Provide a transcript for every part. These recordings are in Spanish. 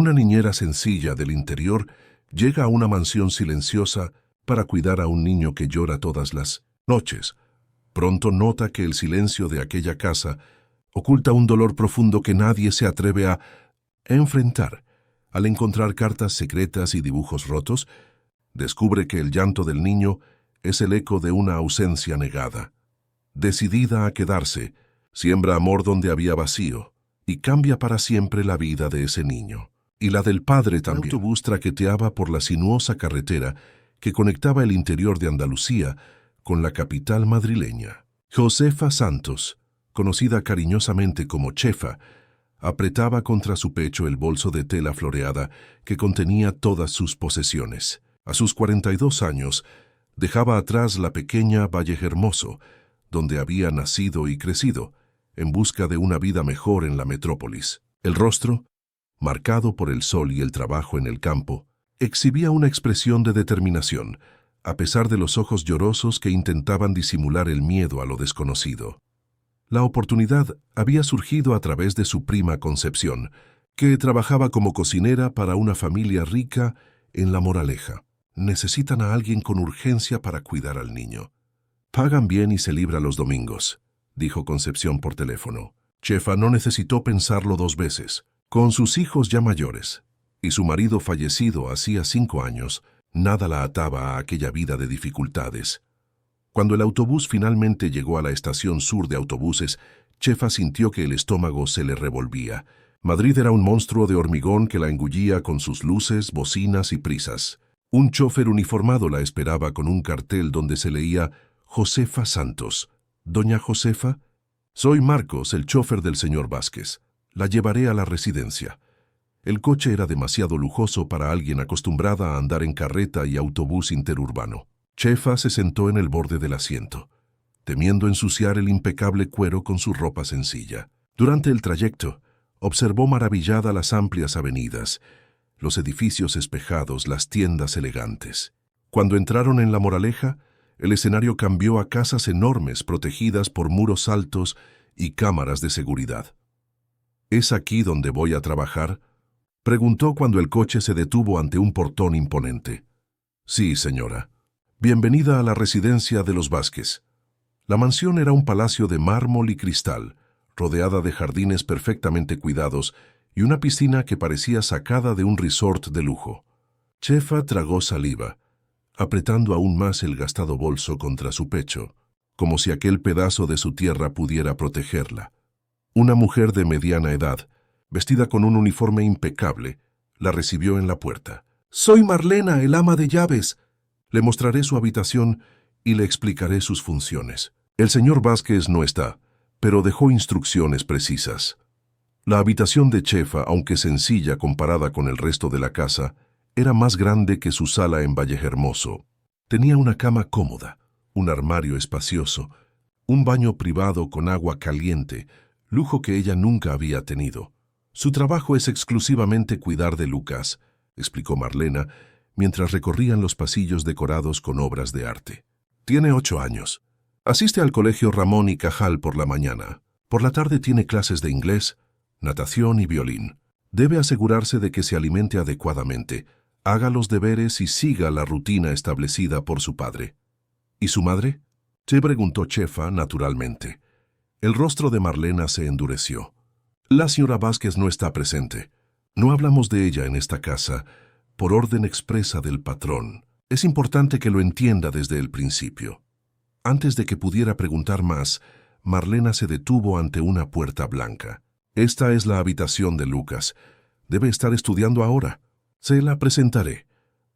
Una niñera sencilla del interior llega a una mansión silenciosa para cuidar a un niño que llora todas las noches. Pronto nota que el silencio de aquella casa oculta un dolor profundo que nadie se atreve a enfrentar. Al encontrar cartas secretas y dibujos rotos, descubre que el llanto del niño es el eco de una ausencia negada. Decidida a quedarse, siembra amor donde había vacío y cambia para siempre la vida de ese niño. Y la del padre también. El autobús traqueteaba por la sinuosa carretera que conectaba el interior de Andalucía con la capital madrileña. Josefa Santos, conocida cariñosamente como Chefa, apretaba contra su pecho el bolso de tela floreada que contenía todas sus posesiones. A sus 42 años, dejaba atrás la pequeña Vallehermoso, donde había nacido y crecido, en busca de una vida mejor en la metrópolis. El rostro, marcado por el sol y el trabajo en el campo, exhibía una expresión de determinación, a pesar de los ojos llorosos que intentaban disimular el miedo a lo desconocido. La oportunidad había surgido a través de su prima Concepción, que trabajaba como cocinera para una familia rica en La Moraleja. Necesitan a alguien con urgencia para cuidar al niño. Pagan bien y se libra los domingos, dijo Concepción por teléfono. Chefa no necesitó pensarlo 2 veces. Con sus hijos ya mayores y su marido fallecido hacía 5 años, nada la ataba a aquella vida de dificultades. Cuando el autobús finalmente llegó a la estación sur de autobuses, Chefa sintió que el estómago se le revolvía. Madrid era un monstruo de hormigón que la engullía con sus luces, bocinas y prisas. Un chofer uniformado la esperaba con un cartel donde se leía Josefa Santos. «Doña Josefa, soy Marcos, el chofer del señor Vázquez. La llevaré a la residencia». El coche era demasiado lujoso para alguien acostumbrada a andar en carreta y autobús interurbano. Chefa se sentó en el borde del asiento, temiendo ensuciar el impecable cuero con su ropa sencilla. Durante el trayecto, observó maravillada las amplias avenidas, los edificios espejados, las tiendas elegantes. Cuando entraron en La Moraleja, el escenario cambió a casas enormes protegidas por muros altos y cámaras de seguridad. «¿Es aquí donde voy a trabajar?», preguntó cuando el coche se detuvo ante un portón imponente. «Sí, señora. Bienvenida a la residencia de los Vázquez». La mansión era un palacio de mármol y cristal, rodeada de jardines perfectamente cuidados y una piscina que parecía sacada de un resort de lujo. Chefa tragó saliva, apretando aún más el gastado bolso contra su pecho, como si aquel pedazo de su tierra pudiera protegerla. Una mujer de mediana edad, vestida con un uniforme impecable, la recibió en la puerta. «Soy Marlena, el ama de llaves. Le mostraré su habitación y le explicaré sus funciones. El señor Vázquez no está, pero dejó instrucciones precisas». La habitación de Chefa, aunque sencilla comparada con el resto de la casa, era más grande que su sala en Vallehermoso. Tenía una cama cómoda, un armario espacioso, un baño privado con agua caliente, lujo que ella nunca había tenido. «Su trabajo es exclusivamente cuidar de Lucas», explicó Marlena, mientras recorrían los pasillos decorados con obras de arte. «Tiene 8 años. Asiste al colegio Ramón y Cajal por la mañana. Por la tarde tiene clases de inglés, natación y violín. Debe asegurarse de que se alimente adecuadamente, haga los deberes y siga la rutina establecida por su padre». «¿Y su madre?», se preguntó Chefa naturalmente. El rostro de Marlena se endureció. «La señora Vázquez no está presente. No hablamos de ella en esta casa, por orden expresa del patrón. Es importante que lo entienda desde el principio». Antes de que pudiera preguntar más, Marlena se detuvo ante una puerta blanca. «Esta es la habitación de Lucas. Debe estar estudiando ahora. Se la presentaré».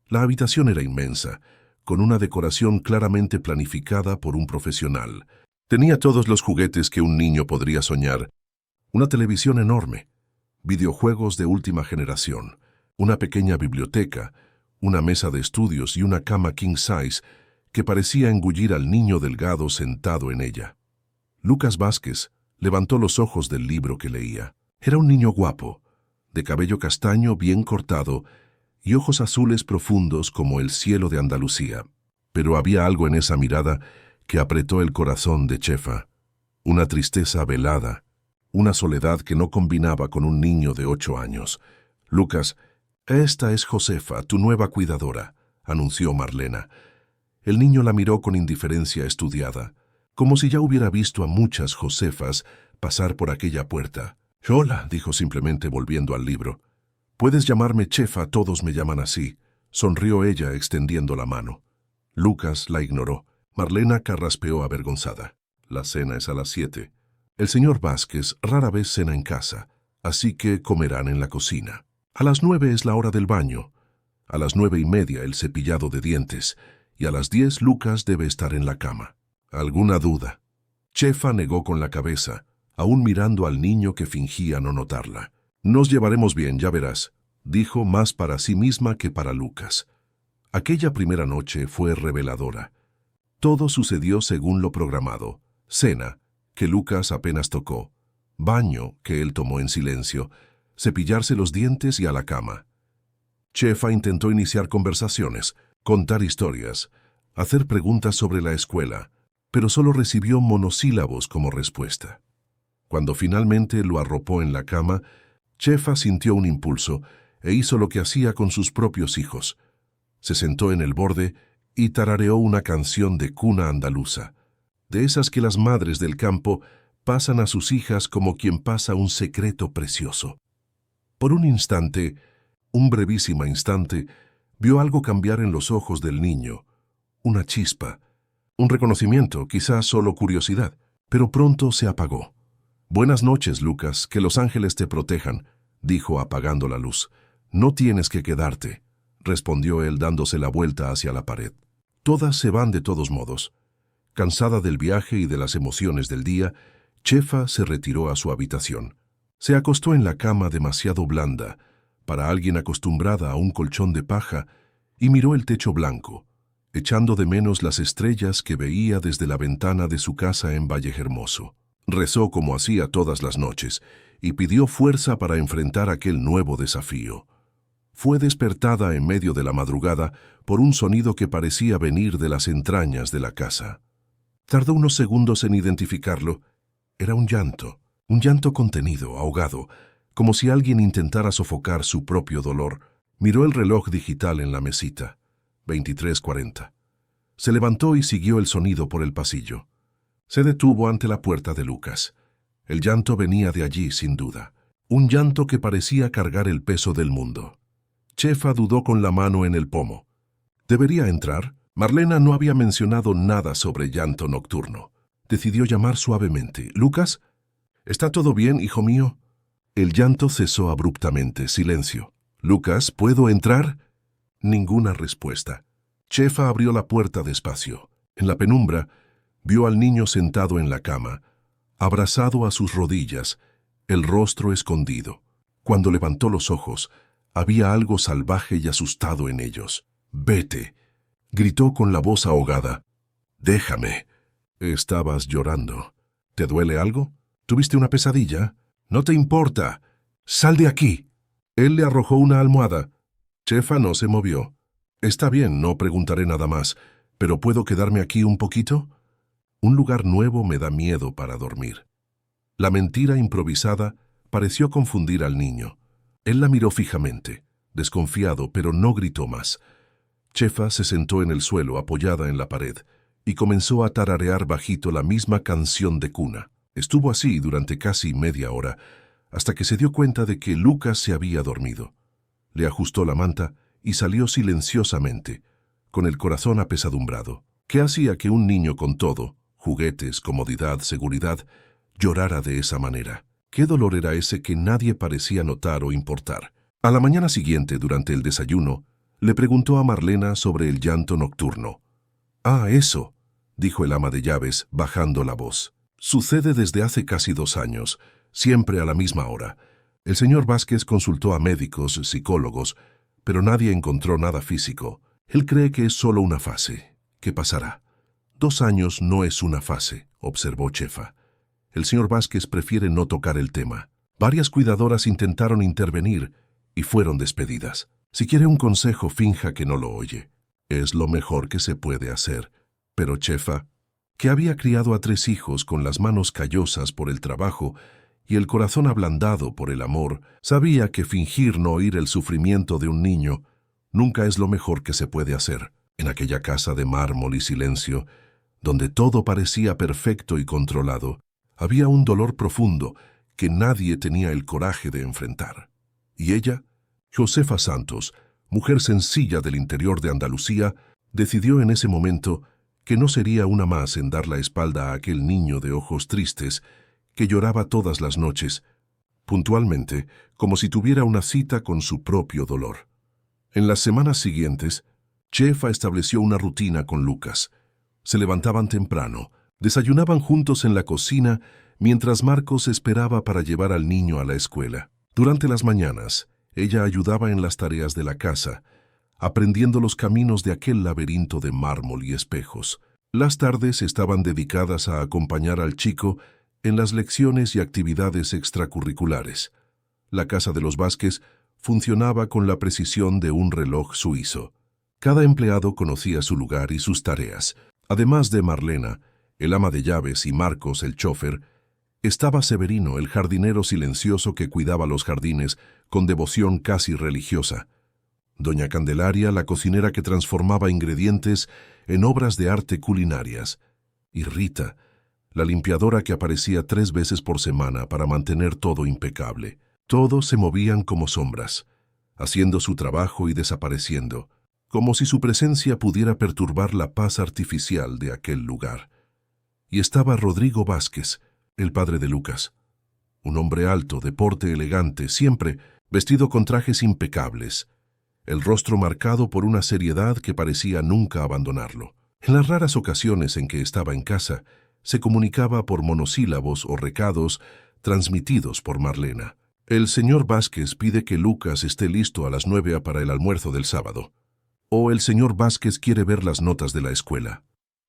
La habitación era inmensa, con una decoración claramente planificada por un profesional. Tenía todos los juguetes que un niño podría soñar. Una televisión enorme, videojuegos de última generación, una pequeña biblioteca, una mesa de estudios y una cama king size que parecía engullir al niño delgado sentado en ella. Lucas Vázquez levantó los ojos del libro que leía. Era un niño guapo, de cabello castaño bien cortado y ojos azules profundos como el cielo de Andalucía. Pero había algo en esa mirada que apretó el corazón de Chefa. Una tristeza velada, una soledad que no combinaba con un niño de 8 años. Lucas, esta es Josefa, tu nueva cuidadora, anunció Marlena. El niño la miró con indiferencia estudiada, como si ya hubiera visto a muchas Josefas pasar por aquella puerta. Hola, dijo simplemente volviendo al libro. Puedes llamarme Chefa, todos me llaman así, sonrió ella extendiendo la mano. Lucas la ignoró. Marlena carraspeó avergonzada. La cena es a las 7. El señor Vázquez rara vez cena en casa, así que comerán en la cocina. A las 9 es la hora del baño. A las 9:30 el cepillado de dientes, y a las 10 Lucas debe estar en la cama. ¿Alguna duda? Chefa negó con la cabeza, aún mirando al niño que fingía no notarla. Nos llevaremos bien, ya verás, dijo más para sí misma que para Lucas. Aquella primera noche fue reveladora. Todo sucedió según lo programado. Cena, que Lucas apenas tocó. Baño, que él tomó en silencio. Cepillarse los dientes y a la cama. Chefa intentó iniciar conversaciones, contar historias, hacer preguntas sobre la escuela, pero solo recibió monosílabos como respuesta. Cuando finalmente lo arropó en la cama, Chefa sintió un impulso e hizo lo que hacía con sus propios hijos. Se sentó en el borde y tarareó una canción de cuna andaluza, de esas que las madres del campo pasan a sus hijas como quien pasa un secreto precioso. Por un instante, un brevísimo instante, vio algo cambiar en los ojos del niño, una chispa, un reconocimiento, quizás solo curiosidad, pero pronto se apagó. «Buenas noches, Lucas, que los ángeles te protejan», dijo apagando la luz. «No tienes que quedarte», respondió él dándose la vuelta hacia la pared. «Todas se van de todos modos». Cansada del viaje y de las emociones del día, Chefa se retiró a su habitación. Se acostó en la cama demasiado blanda, para alguien acostumbrada a un colchón de paja, y miró el techo blanco, echando de menos las estrellas que veía desde la ventana de su casa en Vallehermoso. Rezó como hacía todas las noches, y pidió fuerza para enfrentar aquel nuevo desafío. Fue despertada en medio de la madrugada por un sonido que parecía venir de las entrañas de la casa. Tardó unos segundos en identificarlo. Era un llanto contenido, ahogado, como si alguien intentara sofocar su propio dolor. Miró el reloj digital en la mesita. 23:40. Se levantó y siguió el sonido por el pasillo. Se detuvo ante la puerta de Lucas. El llanto venía de allí, sin duda. Un llanto que parecía cargar el peso del mundo. Chefa dudó con la mano en el pomo. ¿Debería entrar? Marlena no había mencionado nada sobre llanto nocturno. Decidió llamar suavemente. «¿Lucas? ¿Está todo bien, hijo mío?» El llanto cesó abruptamente. Silencio. «Lucas, ¿puedo entrar?» Ninguna respuesta. Chefa abrió la puerta despacio. En la penumbra, vio al niño sentado en la cama, abrazado a sus rodillas, el rostro escondido. Cuando levantó los ojos, había algo salvaje y asustado en ellos. «Vete», gritó con la voz ahogada. «Déjame». «Estabas llorando. ¿Te duele algo? ¿Tuviste una pesadilla? No te importa. ¡Sal de aquí!». Él le arrojó una almohada. Chefa no se movió. «Está bien, no preguntaré nada más, pero ¿puedo quedarme aquí un poquito? Un lugar nuevo me da miedo para dormir». La mentira improvisada pareció confundir al niño. Él la miró fijamente, desconfiado, pero no gritó más. Chefa se sentó en el suelo apoyada en la pared y comenzó a tararear bajito la misma canción de cuna. Estuvo así durante casi media hora, hasta que se dio cuenta de que Lucas se había dormido. Le ajustó la manta y salió silenciosamente, con el corazón apesadumbrado. ¿Qué hacía que un niño con todo, juguetes, comodidad, seguridad, llorara de esa manera? ¿Qué dolor era ese que nadie parecía notar o importar? A la mañana siguiente, durante el desayuno, le preguntó a Marlena sobre el llanto nocturno. «Ah, eso», dijo el ama de llaves, bajando la voz. «Sucede desde hace casi 2 años, siempre a la misma hora. El señor Vázquez consultó a médicos, psicólogos, pero nadie encontró nada físico. Él cree que es solo una fase. ¿Qué pasará?» 2 años no es una fase, observó Chefa. El señor Vázquez prefiere no tocar el tema. Varias cuidadoras intentaron intervenir y fueron despedidas. Si quiere un consejo, finja que no lo oye. Es lo mejor que se puede hacer. Pero Chefa, que había criado a 3 hijos con las manos callosas por el trabajo y el corazón ablandado por el amor, sabía que fingir no oír el sufrimiento de un niño nunca es lo mejor que se puede hacer. En aquella casa de mármol y silencio, donde todo parecía perfecto y controlado, había un dolor profundo que nadie tenía el coraje de enfrentar. Y ella, Josefa Santos, mujer sencilla del interior de Andalucía, decidió en ese momento que no sería una más en dar la espalda a aquel niño de ojos tristes que lloraba todas las noches, puntualmente, como si tuviera una cita con su propio dolor. En las semanas siguientes, Chefa estableció una rutina con Lucas. Se levantaban temprano, desayunaban juntos en la cocina mientras Marcos esperaba para llevar al niño a la escuela. Durante las mañanas, ella ayudaba en las tareas de la casa, aprendiendo los caminos de aquel laberinto de mármol y espejos. Las tardes estaban dedicadas a acompañar al chico en las lecciones y actividades extracurriculares. La casa de los Vázquez funcionaba con la precisión de un reloj suizo. Cada empleado conocía su lugar y sus tareas. Además de Marlena, el ama de llaves, y Marcos, el chofer, estaba Severino, el jardinero silencioso que cuidaba los jardines con devoción casi religiosa. Doña Candelaria, la cocinera que transformaba ingredientes en obras de arte culinarias. Y Rita, la limpiadora que aparecía 3 veces por semana para mantener todo impecable. Todos se movían como sombras, haciendo su trabajo y desapareciendo, como si su presencia pudiera perturbar la paz artificial de aquel lugar. Y estaba Rodrigo Vázquez, el padre de Lucas, un hombre alto, de porte elegante, siempre vestido con trajes impecables, el rostro marcado por una seriedad que parecía nunca abandonarlo. En las raras ocasiones en que estaba en casa, se comunicaba por monosílabos o recados transmitidos por Marlena. El señor Vázquez pide que Lucas esté listo a las 9 para el almuerzo del sábado. O el señor Vázquez quiere ver las notas de la escuela.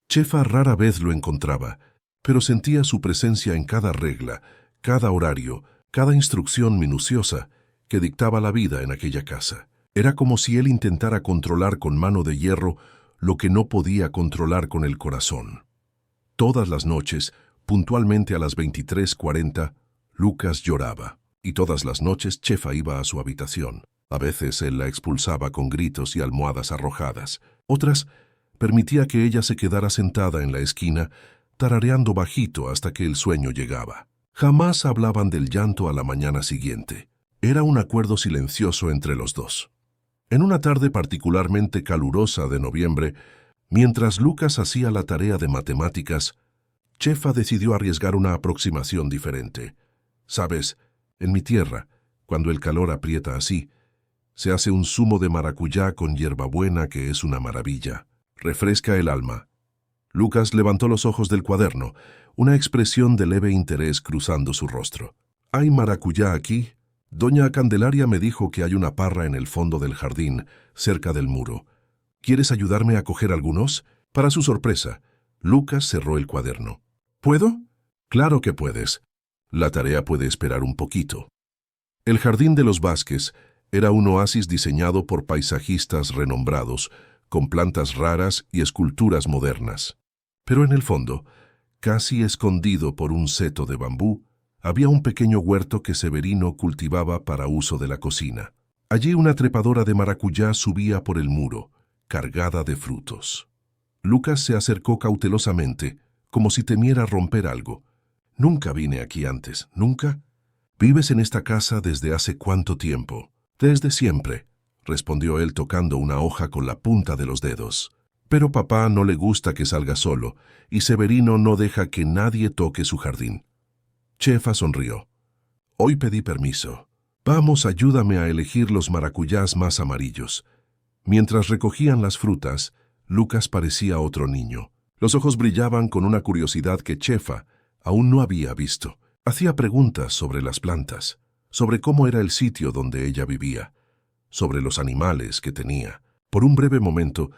Chefa rara vez lo encontraba, pero sentía su presencia en cada regla, cada horario, cada instrucción minuciosa que dictaba la vida en aquella casa. Era como si él intentara controlar con mano de hierro lo que no podía controlar con el corazón. Todas las noches, puntualmente a las 23:40, Lucas lloraba, y todas las noches Chefa iba a su habitación. A veces él la expulsaba con gritos y almohadas arrojadas. Otras, permitía que ella se quedara sentada en la esquina, tarareando bajito hasta que el sueño llegaba. Jamás hablaban del llanto a la mañana siguiente. Era un acuerdo silencioso entre los dos. En una tarde particularmente calurosa de noviembre, mientras Lucas hacía la tarea de matemáticas, Chefa decidió arriesgar una aproximación diferente. «Sabes, en mi tierra, cuando el calor aprieta así, se hace un zumo de maracuyá con hierbabuena que es una maravilla. Refresca el alma». Lucas levantó los ojos del cuaderno, una expresión de leve interés cruzando su rostro. «¿Hay maracuyá aquí? Doña Candelaria me dijo que hay una parra en el fondo del jardín, cerca del muro. ¿Quieres ayudarme a coger algunos?» Para su sorpresa, Lucas cerró el cuaderno. «¿Puedo?» «Claro que puedes. La tarea puede esperar un poquito». El jardín de los Vázquez era un oasis diseñado por paisajistas renombrados, con plantas raras y esculturas modernas. Pero en el fondo, casi escondido por un seto de bambú, había un pequeño huerto que Severino cultivaba para uso de la cocina. Allí una trepadora de maracuyá subía por el muro, cargada de frutos. Lucas se acercó cautelosamente, como si temiera romper algo. «Nunca vine aquí antes, ¿nunca? ¿Vives en esta casa desde hace cuánto tiempo?» «Desde siempre», respondió él tocando una hoja con la punta de los dedos. «Pero papá no le gusta que salga solo, y Severino no deja que nadie toque su jardín». Chefa sonrió. «Hoy pedí permiso. Vamos, ayúdame a elegir los maracuyás más amarillos». Mientras recogían las frutas, Lucas parecía otro niño. Los ojos brillaban con una curiosidad que Chefa aún no había visto. Hacía preguntas sobre las plantas, sobre cómo era el sitio donde ella vivía, sobre los animales que tenía. Por un breve momento,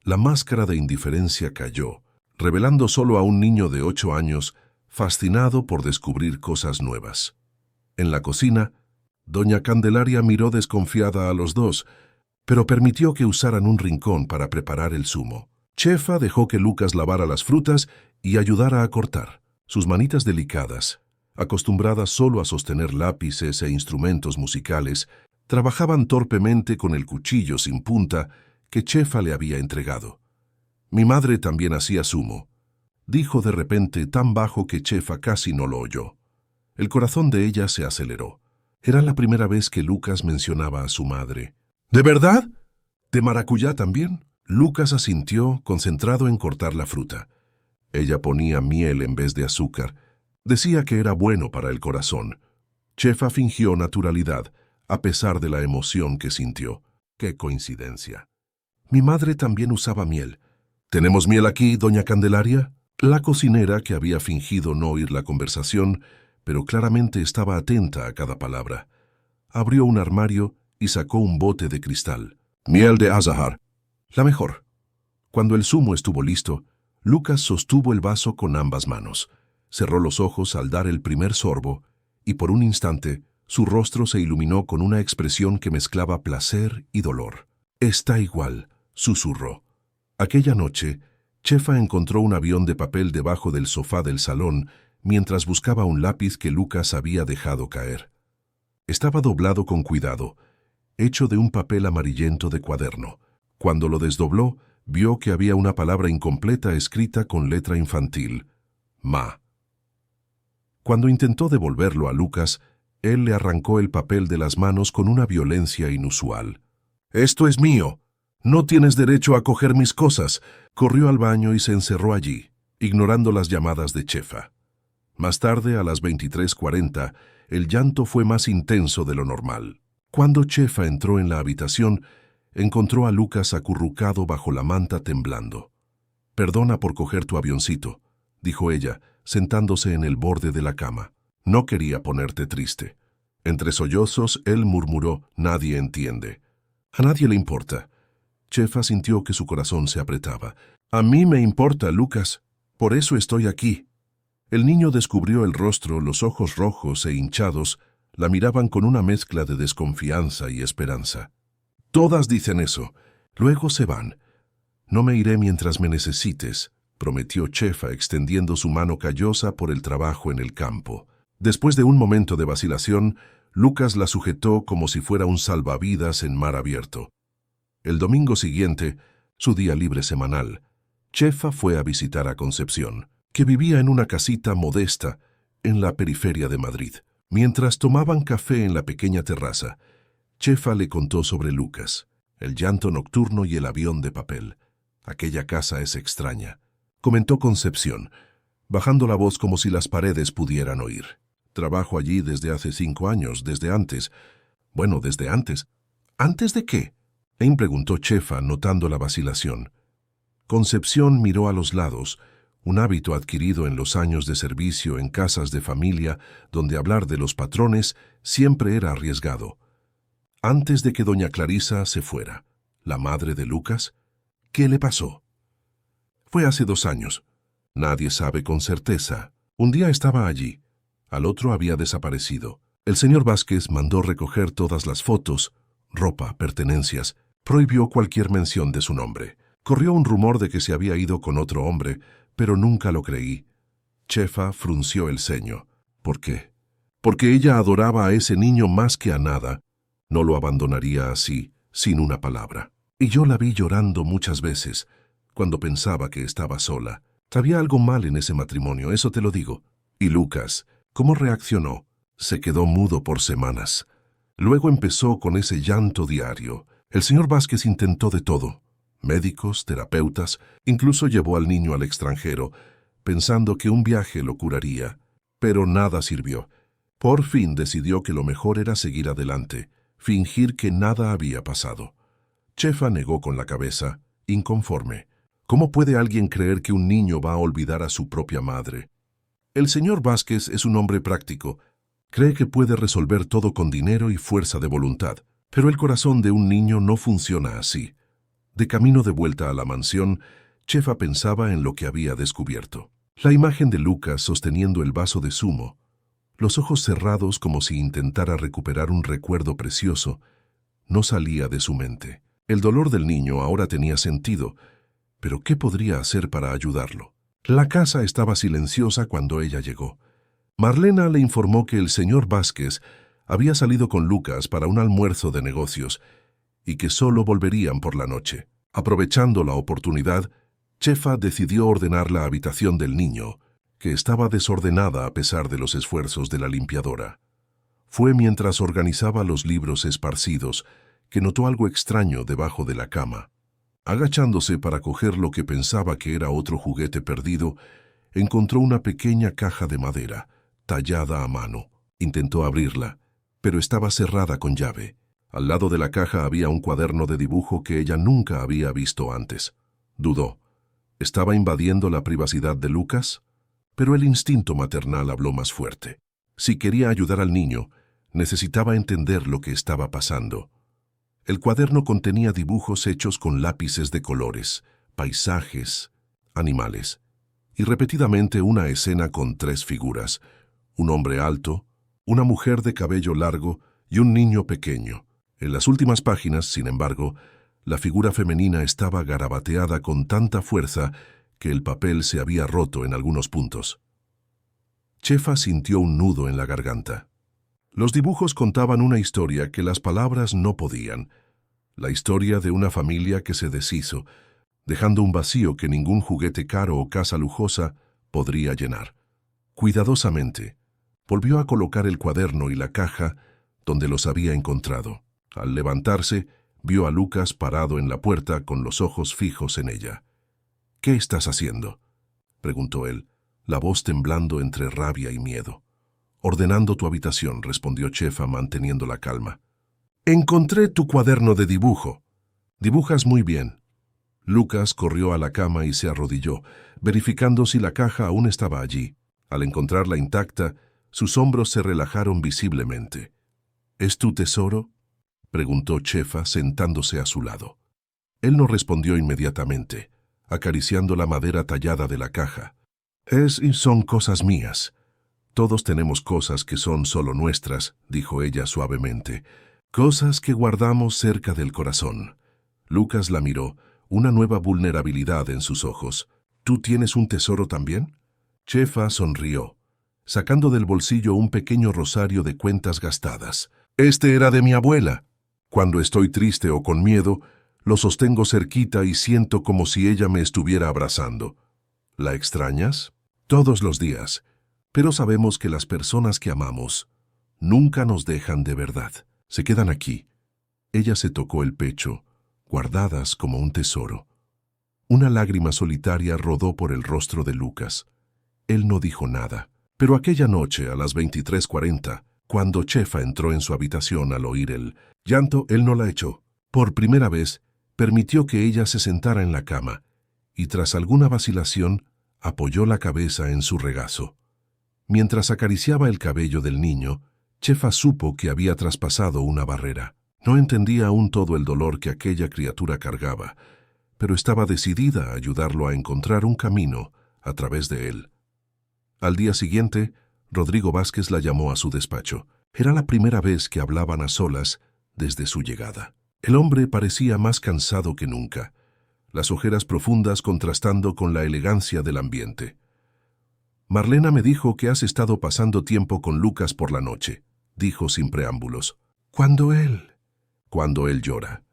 la máscara de indiferencia cayó, revelando solo a un niño de 8 años, fascinado por descubrir cosas nuevas. En la cocina, doña Candelaria miró desconfiada a los dos, pero permitió que usaran un rincón para preparar el zumo. Chefa dejó que Lucas lavara las frutas y ayudara a cortar. Sus manitas delicadas, acostumbradas solo a sostener lápices e instrumentos musicales, trabajaban torpemente con el cuchillo sin punta que Chefa le había entregado. Mi madre también hacía sumo, dijo de repente tan bajo que Chefa casi no lo oyó. El corazón de ella se aceleró. Era la primera vez que Lucas mencionaba a su madre. ¿De verdad? ¿De maracuyá también? Lucas asintió, concentrado en cortar la fruta. Ella ponía miel en vez de azúcar. Decía que era bueno para el corazón. Chefa fingió naturalidad, a pesar de la emoción que sintió. ¡Qué coincidencia! Mi madre también usaba miel. ¿Tenemos miel aquí, doña Candelaria? La cocinera, que había fingido no oír la conversación, pero claramente estaba atenta a cada palabra, abrió un armario y sacó un bote de cristal. Miel de Azahar. La mejor. Cuando el zumo estuvo listo, Lucas sostuvo el vaso con ambas manos, cerró los ojos al dar el primer sorbo, y por un instante su rostro se iluminó con una expresión que mezclaba placer y dolor. «Está igual», susurró. Aquella noche, Chefa encontró un avión de papel debajo del sofá del salón mientras buscaba un lápiz que Lucas había dejado caer. Estaba doblado con cuidado, hecho de un papel amarillento de cuaderno. Cuando lo desdobló, vio que había una palabra incompleta escrita con letra infantil: Ma. Cuando intentó devolverlo a Lucas, él le arrancó el papel de las manos con una violencia inusual. «Esto es mío. No tienes derecho a coger mis cosas». Corrió al baño y se encerró allí, ignorando las llamadas de Chefa. Más tarde, a las 23:40, el llanto fue más intenso de lo normal. Cuando Chefa entró en la habitación, encontró a Lucas acurrucado bajo la manta temblando. «Perdona por coger tu avioncito», dijo ella, sentándose en el borde de la cama. «No quería ponerte triste». Entre sollozos, él murmuró: «Nadie entiende». «A nadie le importa». Chefa sintió que su corazón se apretaba. «A mí me importa, Lucas. Por eso estoy aquí». El niño descubrió el rostro, los ojos rojos e hinchados la miraban con una mezcla de desconfianza y esperanza. «Todas dicen eso. Luego se van. No me iré mientras me necesites», prometió Chefa, extendiendo su mano callosa por el trabajo en el campo. Después de un momento de vacilación, Lucas la sujetó como si fuera un salvavidas en mar abierto. El domingo siguiente, su día libre semanal, Chefa fue a visitar a Concepción, que vivía en una casita modesta en la periferia de Madrid. Mientras tomaban café en la pequeña terraza, Chefa le contó sobre Lucas, el llanto nocturno y el avión de papel. «Aquella casa es extraña», comentó Concepción, bajando la voz como si las paredes pudieran oír. «Trabajo allí desde hace 5 años, desde antes». «Bueno, desde antes». «¿Antes de qué?», preguntó Chefa, notando la vacilación. Concepción miró a los lados, un hábito adquirido en los años de servicio en casas de familia donde hablar de los patrones siempre era arriesgado. «Antes de que doña Clarisa se fuera, la madre de Lucas, ¿qué le pasó?». «Fue hace 2 años. Nadie sabe con certeza. Un día estaba allí, al otro había desaparecido. El señor Vázquez mandó recoger todas las fotos, ropa, pertenencias. Prohibió cualquier mención de su nombre. Corrió un rumor de que se había ido con otro hombre, pero nunca lo creí». Chefa frunció el ceño. «¿Por qué?». «Porque ella adoraba a ese niño más que a nada. No lo abandonaría así, sin una palabra. Y yo la vi llorando muchas veces, cuando pensaba que estaba sola. Había algo mal en ese matrimonio, eso te lo digo». «¿Y Lucas? ¿Cómo reaccionó?». «Se quedó mudo por semanas. Luego empezó con ese llanto diario. El señor Vázquez intentó de todo. Médicos, terapeutas, incluso llevó al niño al extranjero, pensando que un viaje lo curaría. Pero nada sirvió. Por fin decidió que lo mejor era seguir adelante, fingir que nada había pasado». Chefa negó con la cabeza, inconforme. «¿Cómo puede alguien creer que un niño va a olvidar a su propia madre?». «El señor Vázquez es un hombre práctico. Cree que puede resolver todo con dinero y fuerza de voluntad. Pero el corazón de un niño no funciona así». De camino de vuelta a la mansión, Chefa pensaba en lo que había descubierto. La imagen de Lucas sosteniendo el vaso de zumo, los ojos cerrados como si intentara recuperar un recuerdo precioso, no salía de su mente. El dolor del niño ahora tenía sentido, pero ¿qué podría hacer para ayudarlo? La casa estaba silenciosa cuando ella llegó. Marlena le informó que el señor Vázquez había salido con Lucas para un almuerzo de negocios y que solo volverían por la noche. Aprovechando la oportunidad, Chefa decidió ordenar la habitación del niño, que estaba desordenada a pesar de los esfuerzos de la limpiadora. Fue mientras organizaba los libros esparcidos que notó algo extraño debajo de la cama. Agachándose para coger lo que pensaba que era otro juguete perdido, encontró una pequeña caja de madera, tallada a mano. Intentó abrirla, pero estaba cerrada con llave. Al lado de la caja había un cuaderno de dibujo que ella nunca había visto antes. Dudó. ¿Estaba invadiendo la privacidad de Lucas? Pero el instinto maternal habló más fuerte. Si quería ayudar al niño, necesitaba entender lo que estaba pasando. El cuaderno contenía dibujos hechos con lápices de colores, paisajes, animales, y repetidamente una escena con 3 figuras: un hombre alto, una mujer de cabello largo y un niño pequeño. En las últimas páginas, sin embargo, la figura femenina estaba garabateada con tanta fuerza que el papel se había roto en algunos puntos. Chefa sintió un nudo en la garganta. Los dibujos contaban una historia que las palabras no podían, la historia de una familia que se deshizo, dejando un vacío que ningún juguete caro o casa lujosa podría llenar. Cuidadosamente, volvió a colocar el cuaderno y la caja donde los había encontrado. Al levantarse, vio a Lucas parado en la puerta con los ojos fijos en ella. «¿Qué estás haciendo?», preguntó él, la voz temblando entre rabia y miedo. «Ordenando tu habitación», respondió Chefa manteniendo la calma. «Encontré tu cuaderno de dibujo. Dibujas muy bien». Lucas corrió a la cama y se arrodilló, verificando si la caja aún estaba allí. Al encontrarla intacta, sus hombros se relajaron visiblemente. «¿Es tu tesoro?», preguntó Chefa sentándose a su lado. Él no respondió inmediatamente, acariciando la madera tallada de la caja. «Es y son cosas mías. Todos tenemos cosas que son solo nuestras», dijo ella suavemente. «Cosas que guardamos cerca del corazón». Lucas la miró, una nueva vulnerabilidad en sus ojos. «¿Tú tienes un tesoro también?». Chefa sonrió, sacando del bolsillo un pequeño rosario de cuentas gastadas. «Este era de mi abuela. Cuando estoy triste o con miedo, lo sostengo cerquita y siento como si ella me estuviera abrazando». «¿La extrañas?». «Todos los días. Pero sabemos que las personas que amamos nunca nos dejan de verdad. Se quedan aquí». Ella se tocó el pecho, guardadas como un tesoro. Una lágrima solitaria rodó por el rostro de Lucas. Él no dijo nada. Pero aquella noche, a las 23:40, cuando Chefa entró en su habitación al oír el llanto, él no la echó. Por primera vez, permitió que ella se sentara en la cama y, tras alguna vacilación, apoyó la cabeza en su regazo. Mientras acariciaba el cabello del niño, Chefa supo que había traspasado una barrera. No entendía aún todo el dolor que aquella criatura cargaba, pero estaba decidida a ayudarlo a encontrar un camino a través de él. Al día siguiente, Rodrigo Vázquez la llamó a su despacho. Era la primera vez que hablaban a solas desde su llegada. El hombre parecía más cansado que nunca, las ojeras profundas contrastando con la elegancia del ambiente. «Marlena me dijo que has estado pasando tiempo con Lucas por la noche», dijo sin preámbulos. «¿Cuándo él llora».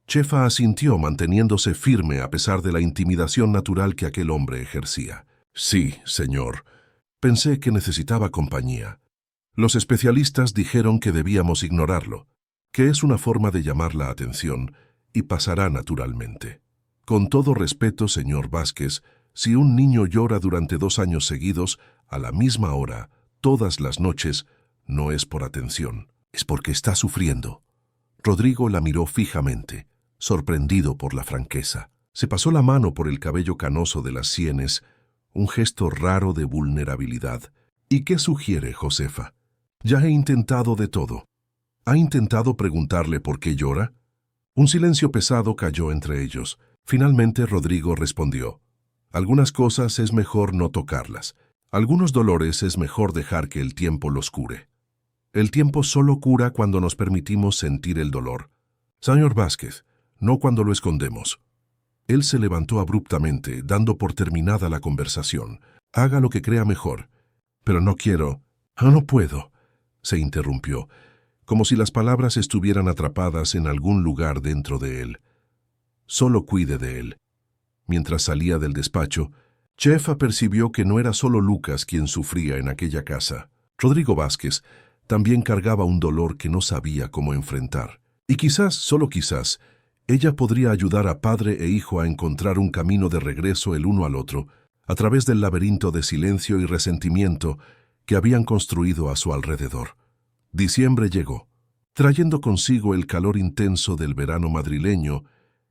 Chefa asintió, manteniéndose firme a pesar de la intimidación natural que aquel hombre ejercía. «Sí, señor. Pensé que necesitaba compañía. Los especialistas dijeron que debíamos ignorarlo, que es una forma de llamar la atención y pasará naturalmente. Con todo respeto, señor Vázquez, si un niño llora durante 2 años seguidos, a la misma hora, todas las noches, no es por atención, es porque está sufriendo». Rodrigo la miró fijamente, sorprendido por la franqueza. Se pasó la mano por el cabello canoso de las sienes, un gesto raro de vulnerabilidad. «¿Y qué sugiere, Josefa?». «Ya he intentado de todo». «¿Ha intentado preguntarle por qué llora?». Un silencio pesado cayó entre ellos. Finalmente Rodrigo respondió: «Algunas cosas es mejor no tocarlas. Algunos dolores es mejor dejar que el tiempo los cure. El tiempo solo cura cuando nos permitimos sentir el dolor. Señor Vázquez, no cuando lo escondemos». Él se levantó abruptamente, dando por terminada la conversación. «Haga lo que crea mejor, pero no quiero Ah, no puedo, se interrumpió, como si las palabras estuvieran atrapadas en algún lugar dentro de él. Solo cuide de él. Mientras salía del despacho, Chefa percibió que no era solo Lucas quien sufría en aquella casa. Rodrigo Vázquez también cargaba un dolor que no sabía cómo enfrentar. Y quizás, solo quizás, ella podría ayudar a padre e hijo a encontrar un camino de regreso el uno al otro, a través del laberinto de silencio y resentimiento que habían construido a su alrededor. Diciembre llegó, trayendo consigo el calor intenso del verano madrileño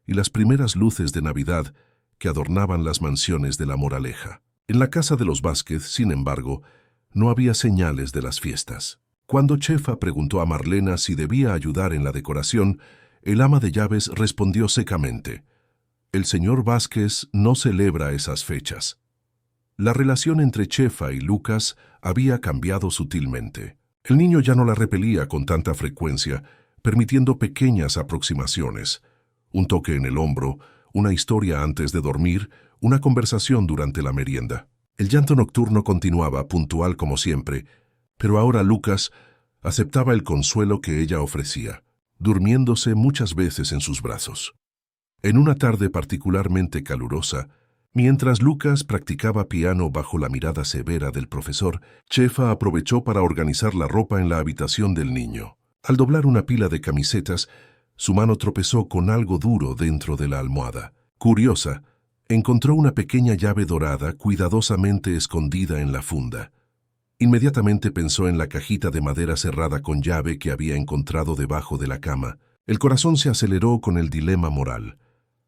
y las primeras luces de Navidad que adornaban las mansiones de La Moraleja. En la casa de los Vázquez, sin embargo, no había señales de las fiestas. Cuando Chefa preguntó a Marlena si debía ayudar en la decoración, el ama de llaves respondió secamente: «El señor Vázquez no celebra esas fechas». La relación entre Chefa y Lucas había cambiado sutilmente. El niño ya no la repelía con tanta frecuencia, permitiendo pequeñas aproximaciones. Un toque en el hombro, una historia antes de dormir, una conversación durante la merienda. El llanto nocturno continuaba, puntual como siempre, pero ahora Lucas aceptaba el consuelo que ella ofrecía, durmiéndose muchas veces en sus brazos. En una tarde particularmente calurosa, mientras Lucas practicaba piano bajo la mirada severa del profesor, Chefa aprovechó para organizar la ropa en la habitación del niño. Al doblar una pila de camisetas, su mano tropezó con algo duro dentro de la almohada. Curiosa, encontró una pequeña llave dorada cuidadosamente escondida en la funda. Inmediatamente pensó en la cajita de madera cerrada con llave que había encontrado debajo de la cama. El corazón se aceleró con el dilema moral.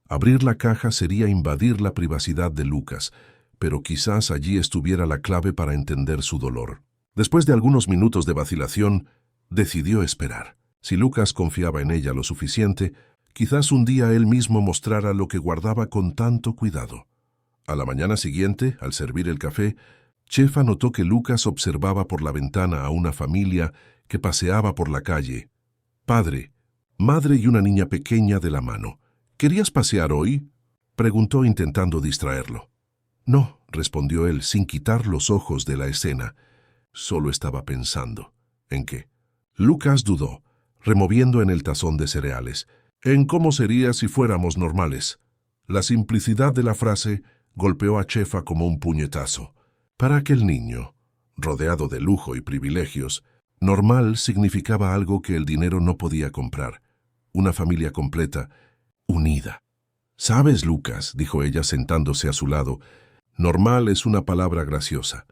Abrir la caja sería invadir la privacidad de Lucas, pero quizás allí estuviera la clave para entender su dolor. Después de algunos minutos de vacilación, decidió esperar. Si Lucas confiaba en ella lo suficiente, quizás un día él mismo mostrara lo que guardaba con tanto cuidado. A la mañana siguiente, al servir el café, Chefa notó que Lucas observaba por la ventana a una familia que paseaba por la calle. Padre, madre y una niña pequeña de la mano. ¿Querías pasear hoy?, preguntó intentando distraerlo. No, respondió él sin quitar los ojos de la escena. Solo estaba pensando. ¿En qué? Lucas dudó, removiendo en el tazón de cereales. En cómo sería si fuéramos normales. La simplicidad de la frase golpeó a Chefa como un puñetazo. Para aquel niño, rodeado de lujo y privilegios, normal significaba algo que el dinero no podía comprar. Una familia completa, unida. «Sabes, Lucas», dijo ella sentándose a su lado, «normal es una palabra graciosa.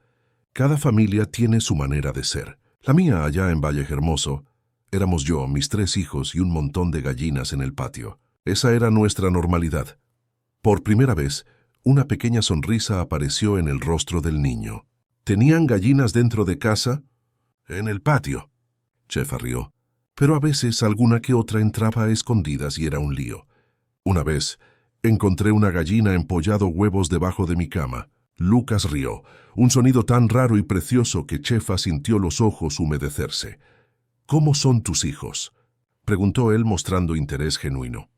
Cada familia tiene su manera de ser. La mía allá en Vallehermoso, éramos yo, mis 3 hijos y un montón de gallinas en el patio. Esa era nuestra normalidad». Por primera vez, una pequeña sonrisa apareció en el rostro del niño. «¿Tenían gallinas dentro de casa?» «En el patio». Chefa rió. «Pero a veces alguna que otra entraba a escondidas y era un lío. Una vez, encontré una gallina empollado huevos debajo de mi cama». Lucas rió, un sonido tan raro y precioso que Chefa sintió los ojos humedecerse. «¿Cómo son tus hijos?», preguntó él mostrando interés genuino.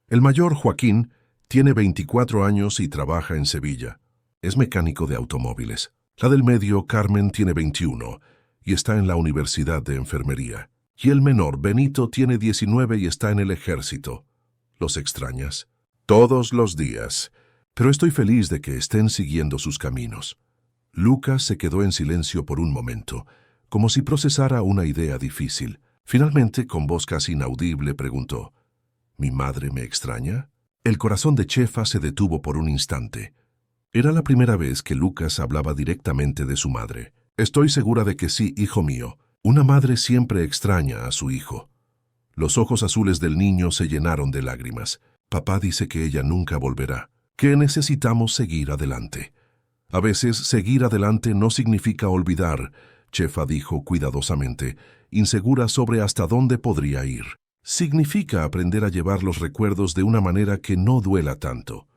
El mayor, Joaquín, tiene 24 años y trabaja en Sevilla. Es mecánico de automóviles. La del medio, Carmen, tiene 21 y está en la Universidad de Enfermería. Y el menor, Benito, tiene 19 y está en el ejército. ¿Los extrañas? Todos los días. Pero estoy feliz de que estén siguiendo sus caminos». Lucas se quedó en silencio por un momento, como si procesara una idea difícil. Finalmente, con voz casi inaudible, preguntó: «¿Mi madre me extraña?». El corazón de Chefa se detuvo por un instante. Era la primera vez que Lucas hablaba directamente de su madre. «Estoy segura de que sí, hijo mío. Una madre siempre extraña a su hijo». Los ojos azules del niño se llenaron de lágrimas. «Papá dice que ella nunca volverá, que necesitamos seguir adelante». «A veces seguir adelante no significa olvidar», Chefa dijo cuidadosamente, insegura sobre hasta dónde podría ir. «Significa aprender a llevar los recuerdos de una manera que no duela tanto».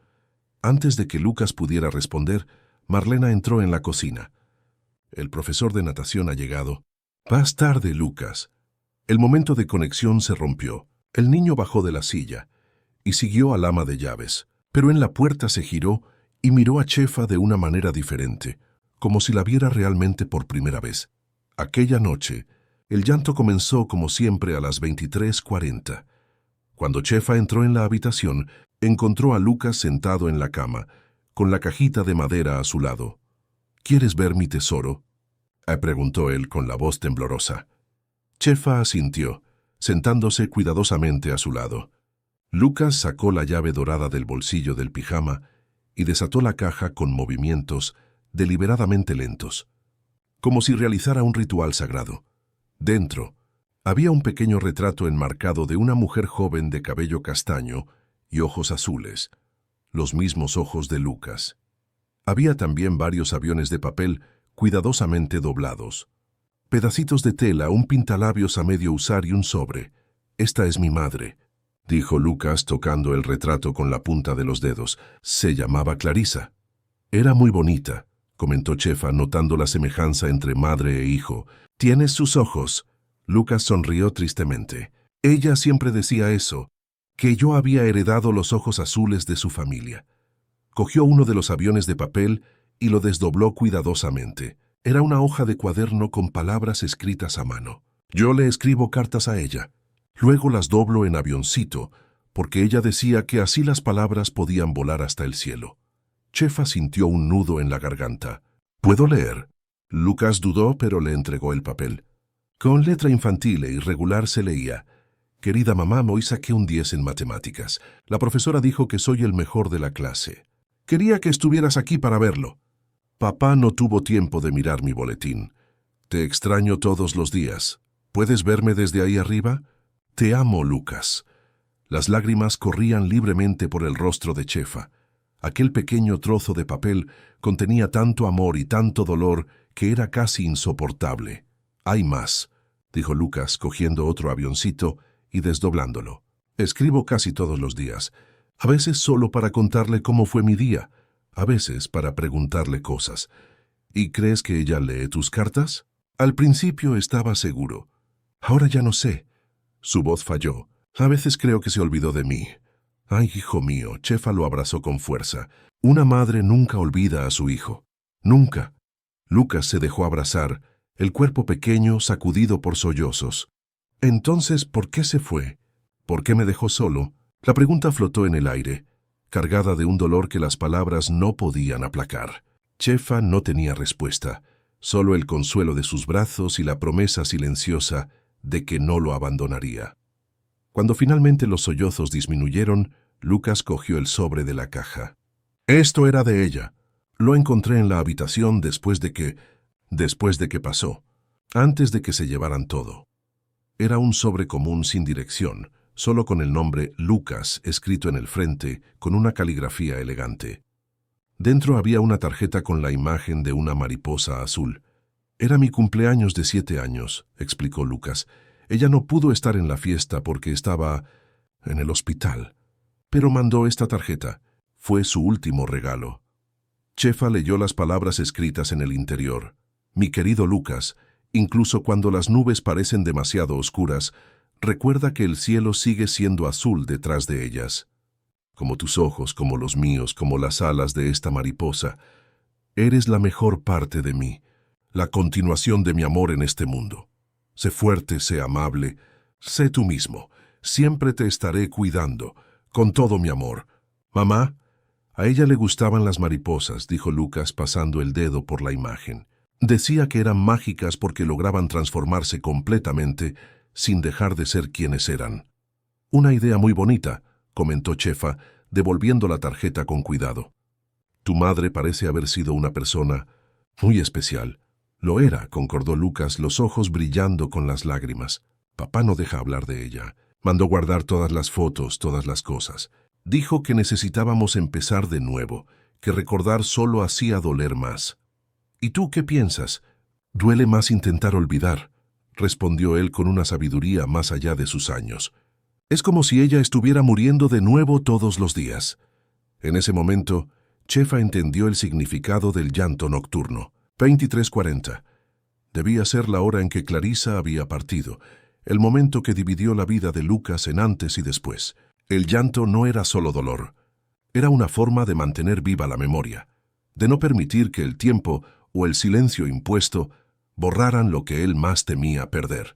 Antes de que Lucas pudiera responder, Marlena entró en la cocina. «El profesor de natación ha llegado». «Vas tarde, Lucas». El momento de conexión se rompió. El niño bajó de la silla y siguió al ama de llaves, pero en la puerta se giró y miró a Chefa de una manera diferente, como si la viera realmente por primera vez. Aquella noche, el llanto comenzó como siempre a las 23:40. Cuando Chefa entró en la habitación, encontró a Lucas sentado en la cama, con la cajita de madera a su lado. ¿Quieres ver mi tesoro?, preguntó él con la voz temblorosa. Chefa asintió, sentándose cuidadosamente a su lado. Lucas sacó la llave dorada del bolsillo del pijama y desató la caja con movimientos deliberadamente lentos, como si realizara un ritual sagrado. Dentro, había un pequeño retrato enmarcado de una mujer joven de cabello castaño y ojos azules, los mismos ojos de Lucas. Había también varios aviones de papel cuidadosamente doblados, pedacitos de tela, un pintalabios a medio usar y un sobre. «Esta es mi madre», dijo Lucas tocando el retrato con la punta de los dedos. «Se llamaba Clarisa». «Era muy bonita», comentó Chefa, notando la semejanza entre madre e hijo. «Tienes sus ojos». Lucas sonrió tristemente. «Ella siempre decía eso, que yo había heredado los ojos azules de su familia». Cogió uno de los aviones de papel y lo desdobló cuidadosamente. Era una hoja de cuaderno con palabras escritas a mano. «Yo le escribo cartas a ella. Luego las doblo en avioncito, porque ella decía que así las palabras podían volar hasta el cielo». Chefa sintió un nudo en la garganta. «¿Puedo leer?». Lucas dudó, pero le entregó el papel. Con letra infantil e irregular se leía: «Querida mamá, hoy saqué un 10 en matemáticas. La profesora dijo que soy el mejor de la clase. Quería que estuvieras aquí para verlo. Papá no tuvo tiempo de mirar mi boletín. Te extraño todos los días. ¿Puedes verme desde ahí arriba? Te amo, Lucas». Las lágrimas corrían libremente por el rostro de Chefa. Aquel pequeño trozo de papel contenía tanto amor y tanto dolor que era casi insoportable. «Hay más», dijo Lucas, cogiendo otro avioncito y desdoblándolo. «Escribo casi todos los días. A veces solo para contarle cómo fue mi día, a veces para preguntarle cosas. ¿Y crees que ella lee tus cartas?». Al principio estaba seguro. Ahora ya no sé. Su voz falló. A veces creo que se olvidó de mí. Ay, hijo mío, Chefa lo abrazó con fuerza. Una madre nunca olvida a su hijo. Nunca. Lucas se dejó abrazar, el cuerpo pequeño sacudido por sollozos. Entonces, ¿por qué se fue? ¿Por qué me dejó solo? La pregunta flotó en el aire, cargada de un dolor que las palabras no podían aplacar. Chefa no tenía respuesta, solo el consuelo de sus brazos y la promesa silenciosa de que no lo abandonaría. Cuando finalmente los sollozos disminuyeron, Lucas cogió el sobre de la caja. Esto era de ella. Lo encontré en la habitación después de que pasó, antes de que se llevaran todo. Era un sobre común sin dirección, solo con el nombre Lucas escrito en el frente con una caligrafía elegante. Dentro había una tarjeta con la imagen de una mariposa azul. «Era mi cumpleaños de 7 años», explicó Lucas. «Ella no pudo estar en la fiesta porque estaba en el hospital, pero mandó esta tarjeta. Fue su último regalo». Chefa leyó las palabras escritas en el interior. «Mi querido Lucas, incluso cuando las nubes parecen demasiado oscuras, recuerda que el cielo sigue siendo azul detrás de ellas. Como tus ojos, como los míos, como las alas de esta mariposa. Eres la mejor parte de mí, la continuación de mi amor en este mundo. Sé fuerte, sé amable, sé tú mismo. Siempre te estaré cuidando, con todo mi amor. Mamá». «A ella le gustaban las mariposas», dijo Lucas pasando el dedo por la imagen. «Decía que eran mágicas porque lograban transformarse completamente sin dejar de ser quienes eran». «Una idea muy bonita», comentó Chefa, devolviendo la tarjeta con cuidado. «Tu madre parece haber sido una persona muy especial». «Lo era», concordó Lucas, los ojos brillando con las lágrimas. «Papá no deja hablar de ella. Mandó guardar todas las fotos, todas las cosas. Dijo que necesitábamos empezar de nuevo, que recordar solo hacía doler más». «¿Y tú qué piensas?». «Duele más intentar olvidar», respondió él con una sabiduría más allá de sus años. «Es como si ella estuviera muriendo de nuevo todos los días». En ese momento, Chefa entendió el significado del llanto nocturno. 23:40. Debía ser la hora en que Clarisa había partido, el momento que dividió la vida de Lucas en antes y después. El llanto no era solo dolor. Era una forma de mantener viva la memoria, de no permitir que el tiempo o el silencio impuesto borraran lo que él más temía perder.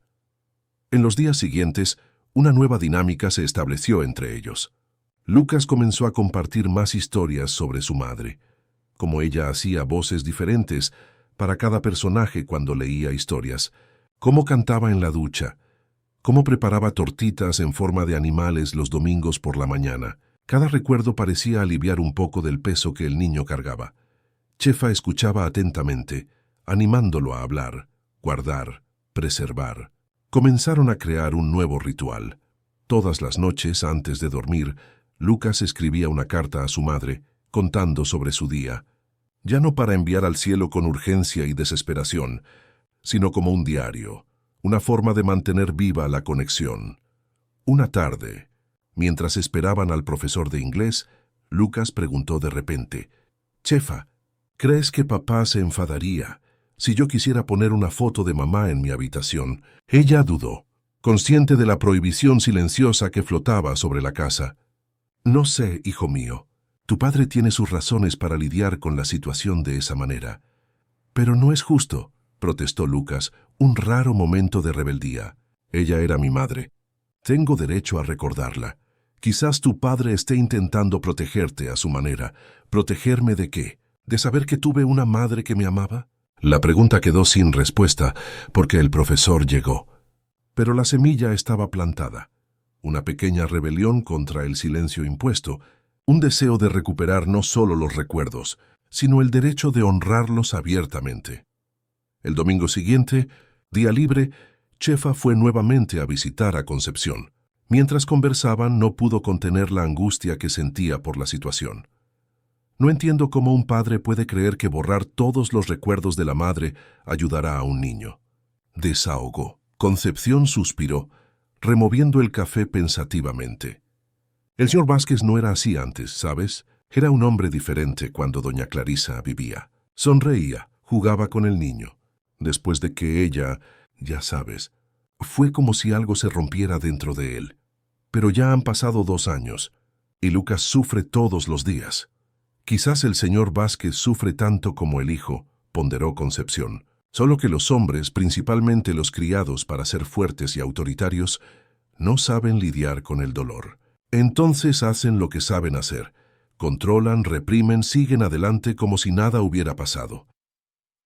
En los días siguientes, una nueva dinámica se estableció entre ellos. Lucas comenzó a compartir más historias sobre su madre, como ella hacía voces diferentes para cada personaje cuando leía historias, cómo cantaba en la ducha, cómo preparaba tortitas en forma de animales los domingos por la mañana. Cada recuerdo parecía aliviar un poco del peso que el niño cargaba. Chefa escuchaba atentamente, animándolo a hablar, guardar, preservar. Comenzaron a crear un nuevo ritual. Todas las noches, antes de dormir, Lucas escribía una carta a su madre, contando sobre su día, ya no para enviar al cielo con urgencia y desesperación, sino como un diario, una forma de mantener viva la conexión. Una tarde, mientras esperaban al profesor de inglés, Lucas preguntó de repente, «Chefa, ¿crees que papá se enfadaría si yo quisiera poner una foto de mamá en mi habitación?» Ella dudó, consciente de la prohibición silenciosa que flotaba sobre la casa. «No sé, hijo mío. Tu padre tiene sus razones para lidiar con la situación de esa manera». «Pero no es justo», protestó Lucas, un raro momento de rebeldía. «Ella era mi madre. Tengo derecho a recordarla. Quizás tu padre esté intentando protegerte a su manera. ¿Protegerme de qué? ¿De saber que tuve una madre que me amaba?» La pregunta quedó sin respuesta porque el profesor llegó. Pero la semilla estaba plantada. Una pequeña rebelión contra el silencio impuesto, un deseo de recuperar no solo los recuerdos, sino el derecho de honrarlos abiertamente. El domingo siguiente, día libre, Chefa fue nuevamente a visitar a Concepción. Mientras conversaban, no pudo contener la angustia que sentía por la situación. «No entiendo cómo un padre puede creer que borrar todos los recuerdos de la madre ayudará a un niño», desahogó. Concepción suspiró, removiendo el café pensativamente. «El señor Vázquez no era así antes, ¿sabes? Era un hombre diferente cuando doña Clarisa vivía. Sonreía, jugaba con el niño. Después de que ella, ya sabes, fue como si algo se rompiera dentro de él. Pero ya han pasado 2 años, y Lucas sufre todos los días. Quizás el señor Vázquez sufre tanto como el hijo», ponderó Concepción. «Solo que los hombres, principalmente los criados para ser fuertes y autoritarios, no saben lidiar con el dolor. Entonces hacen lo que saben hacer. Controlan, reprimen, siguen adelante como si nada hubiera pasado.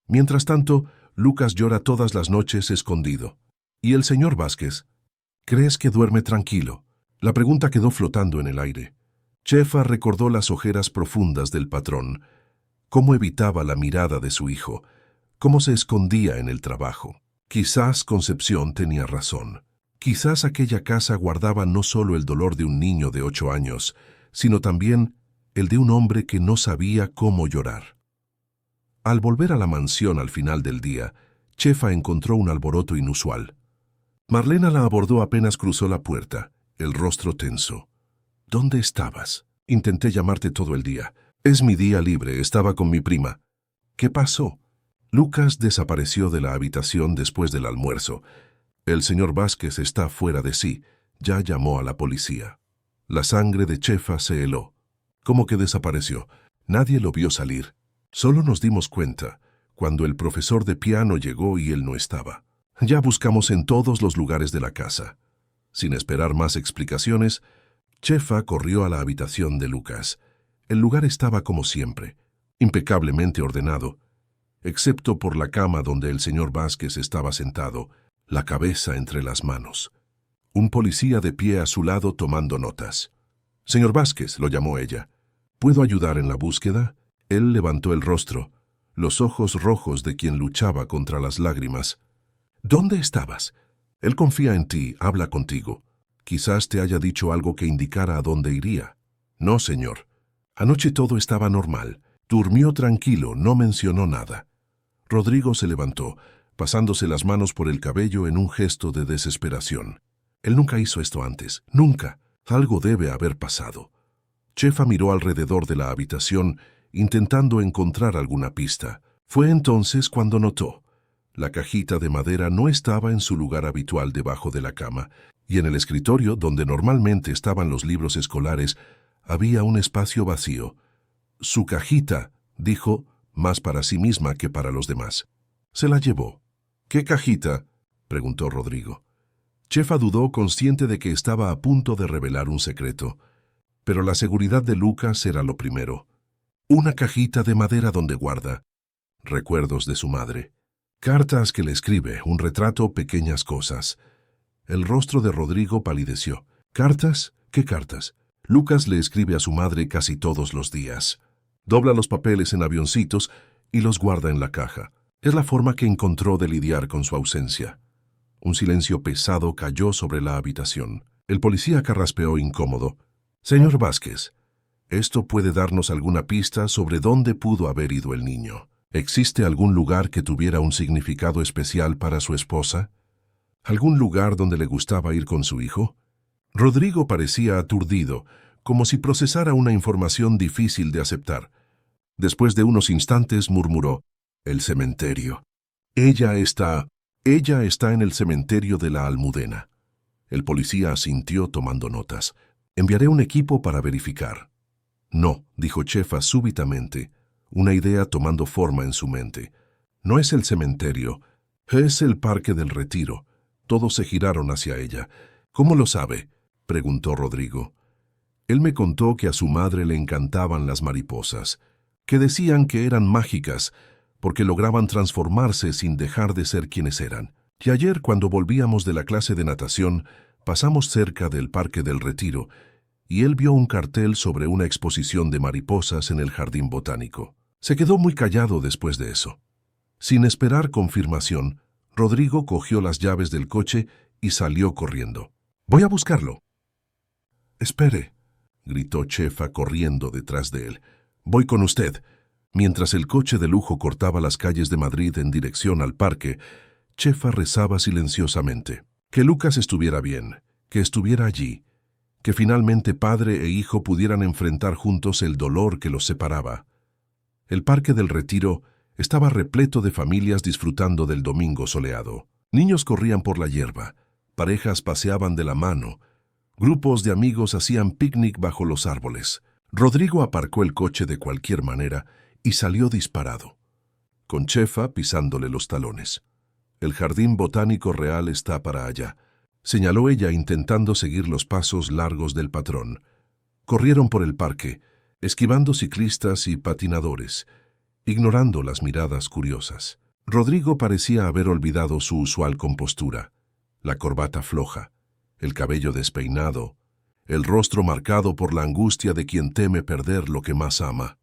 Mientras tanto, Lucas llora todas las noches escondido. ¿Y el señor Vázquez? ¿Crees que duerme tranquilo?». La pregunta quedó flotando en el aire. Chefa recordó las ojeras profundas del patrón, cómo evitaba la mirada de su hijo, cómo se escondía en el trabajo. Quizás Concepción tenía razón. Quizás aquella casa guardaba no solo el dolor de un niño de 8 años, sino también el de un hombre que no sabía cómo llorar. Al volver a la mansión al final del día, Chefa encontró un alboroto inusual. Marlena la abordó apenas cruzó la puerta, el rostro tenso. «¿Dónde estabas? Intenté llamarte todo el día. Es mi día libre, estaba con mi prima». «¿Qué pasó?». Lucas desapareció de la habitación después del almuerzo. «El señor Vázquez está fuera de sí. Ya llamó a la policía». La sangre de Chefa se heló. «¿Cómo que desapareció? Nadie lo vio salir. Solo nos dimos cuenta cuando el profesor de piano llegó y él no estaba. Ya buscamos en todos los lugares de la casa». Sin esperar más explicaciones, Chefa corrió a la habitación de Lucas. El lugar estaba como siempre, impecablemente ordenado, excepto por la cama donde el señor Vázquez estaba sentado, la cabeza entre las manos. Un policía de pie a su lado tomando notas. «Señor Vázquez», lo llamó ella, «¿puedo ayudar en la búsqueda?». Él levantó el rostro, los ojos rojos de quien luchaba contra las lágrimas. «¿Dónde estabas? Él confía en ti, habla contigo. Quizás te haya dicho algo que indicara a dónde iría». «No, señor. Anoche todo estaba normal. Durmió tranquilo, no mencionó nada». Rodrigo se levantó, pasándose las manos por el cabello en un gesto de desesperación. «Él nunca hizo esto antes, nunca. Algo debe haber pasado». Chefa miró alrededor de la habitación, intentando encontrar alguna pista. Fue entonces cuando notó. La cajita de madera no estaba en su lugar habitual debajo de la cama, y en el escritorio, donde normalmente estaban los libros escolares, había un espacio vacío. «Su cajita», dijo, más para sí misma que para los demás. Se la llevó. ¿Qué cajita?, preguntó Rodrigo. Chefa dudó, consciente de que estaba a punto de revelar un secreto. Pero la seguridad de Lucas era lo primero. Una cajita de madera donde guarda recuerdos de su madre. Cartas que le escribe, un retrato, pequeñas cosas. El rostro de Rodrigo palideció. ¿Cartas? ¿Qué cartas? Lucas le escribe a su madre casi todos los días. Dobla los papeles en avioncitos y los guarda en la caja. Es la forma que encontró de lidiar con su ausencia. Un silencio pesado cayó sobre la habitación. El policía carraspeó incómodo. Señor Vázquez, esto puede darnos alguna pista sobre dónde pudo haber ido el niño. ¿Existe algún lugar que tuviera un significado especial para su esposa? ¿Algún lugar donde le gustaba ir con su hijo? Rodrigo parecía aturdido, como si procesara una información difícil de aceptar. Después de unos instantes murmuró: «El cementerio. Ella está en el cementerio de la Almudena». El policía asintió tomando notas. «Enviaré un equipo para verificar». «No», dijo Chefa súbitamente, una idea tomando forma en su mente. «No es el cementerio, es el Parque del Retiro». Todos se giraron hacia ella. «¿Cómo lo sabe?», preguntó Rodrigo. «Él me contó que a su madre le encantaban las mariposas, que decían que eran mágicas, porque lograban transformarse sin dejar de ser quienes eran. Y ayer, cuando volvíamos de la clase de natación, pasamos cerca del Parque del Retiro, y él vio un cartel sobre una exposición de mariposas en el jardín botánico. Se quedó muy callado después de eso». Sin esperar confirmación, Rodrigo cogió las llaves del coche y salió corriendo. «Voy a buscarlo». «Espere», gritó Chefa corriendo detrás de él. «Voy con usted». Mientras el coche de lujo cortaba las calles de Madrid en dirección al parque, Chefa rezaba silenciosamente. Que Lucas estuviera bien, que estuviera allí, que finalmente padre e hijo pudieran enfrentar juntos el dolor que los separaba. El Parque del Retiro estaba repleto de familias disfrutando del domingo soleado. Niños corrían por la hierba, parejas paseaban de la mano, grupos de amigos hacían picnic bajo los árboles. Rodrigo aparcó el coche de cualquier manera y salió disparado, con Chefa pisándole los talones. «El jardín botánico real está para allá», señaló ella intentando seguir los pasos largos del patrón. Corrieron por el parque, esquivando ciclistas y patinadores, ignorando las miradas curiosas. Rodrigo parecía haber olvidado su usual compostura, la corbata floja, el cabello despeinado, el rostro marcado por la angustia de quien teme perder lo que más ama.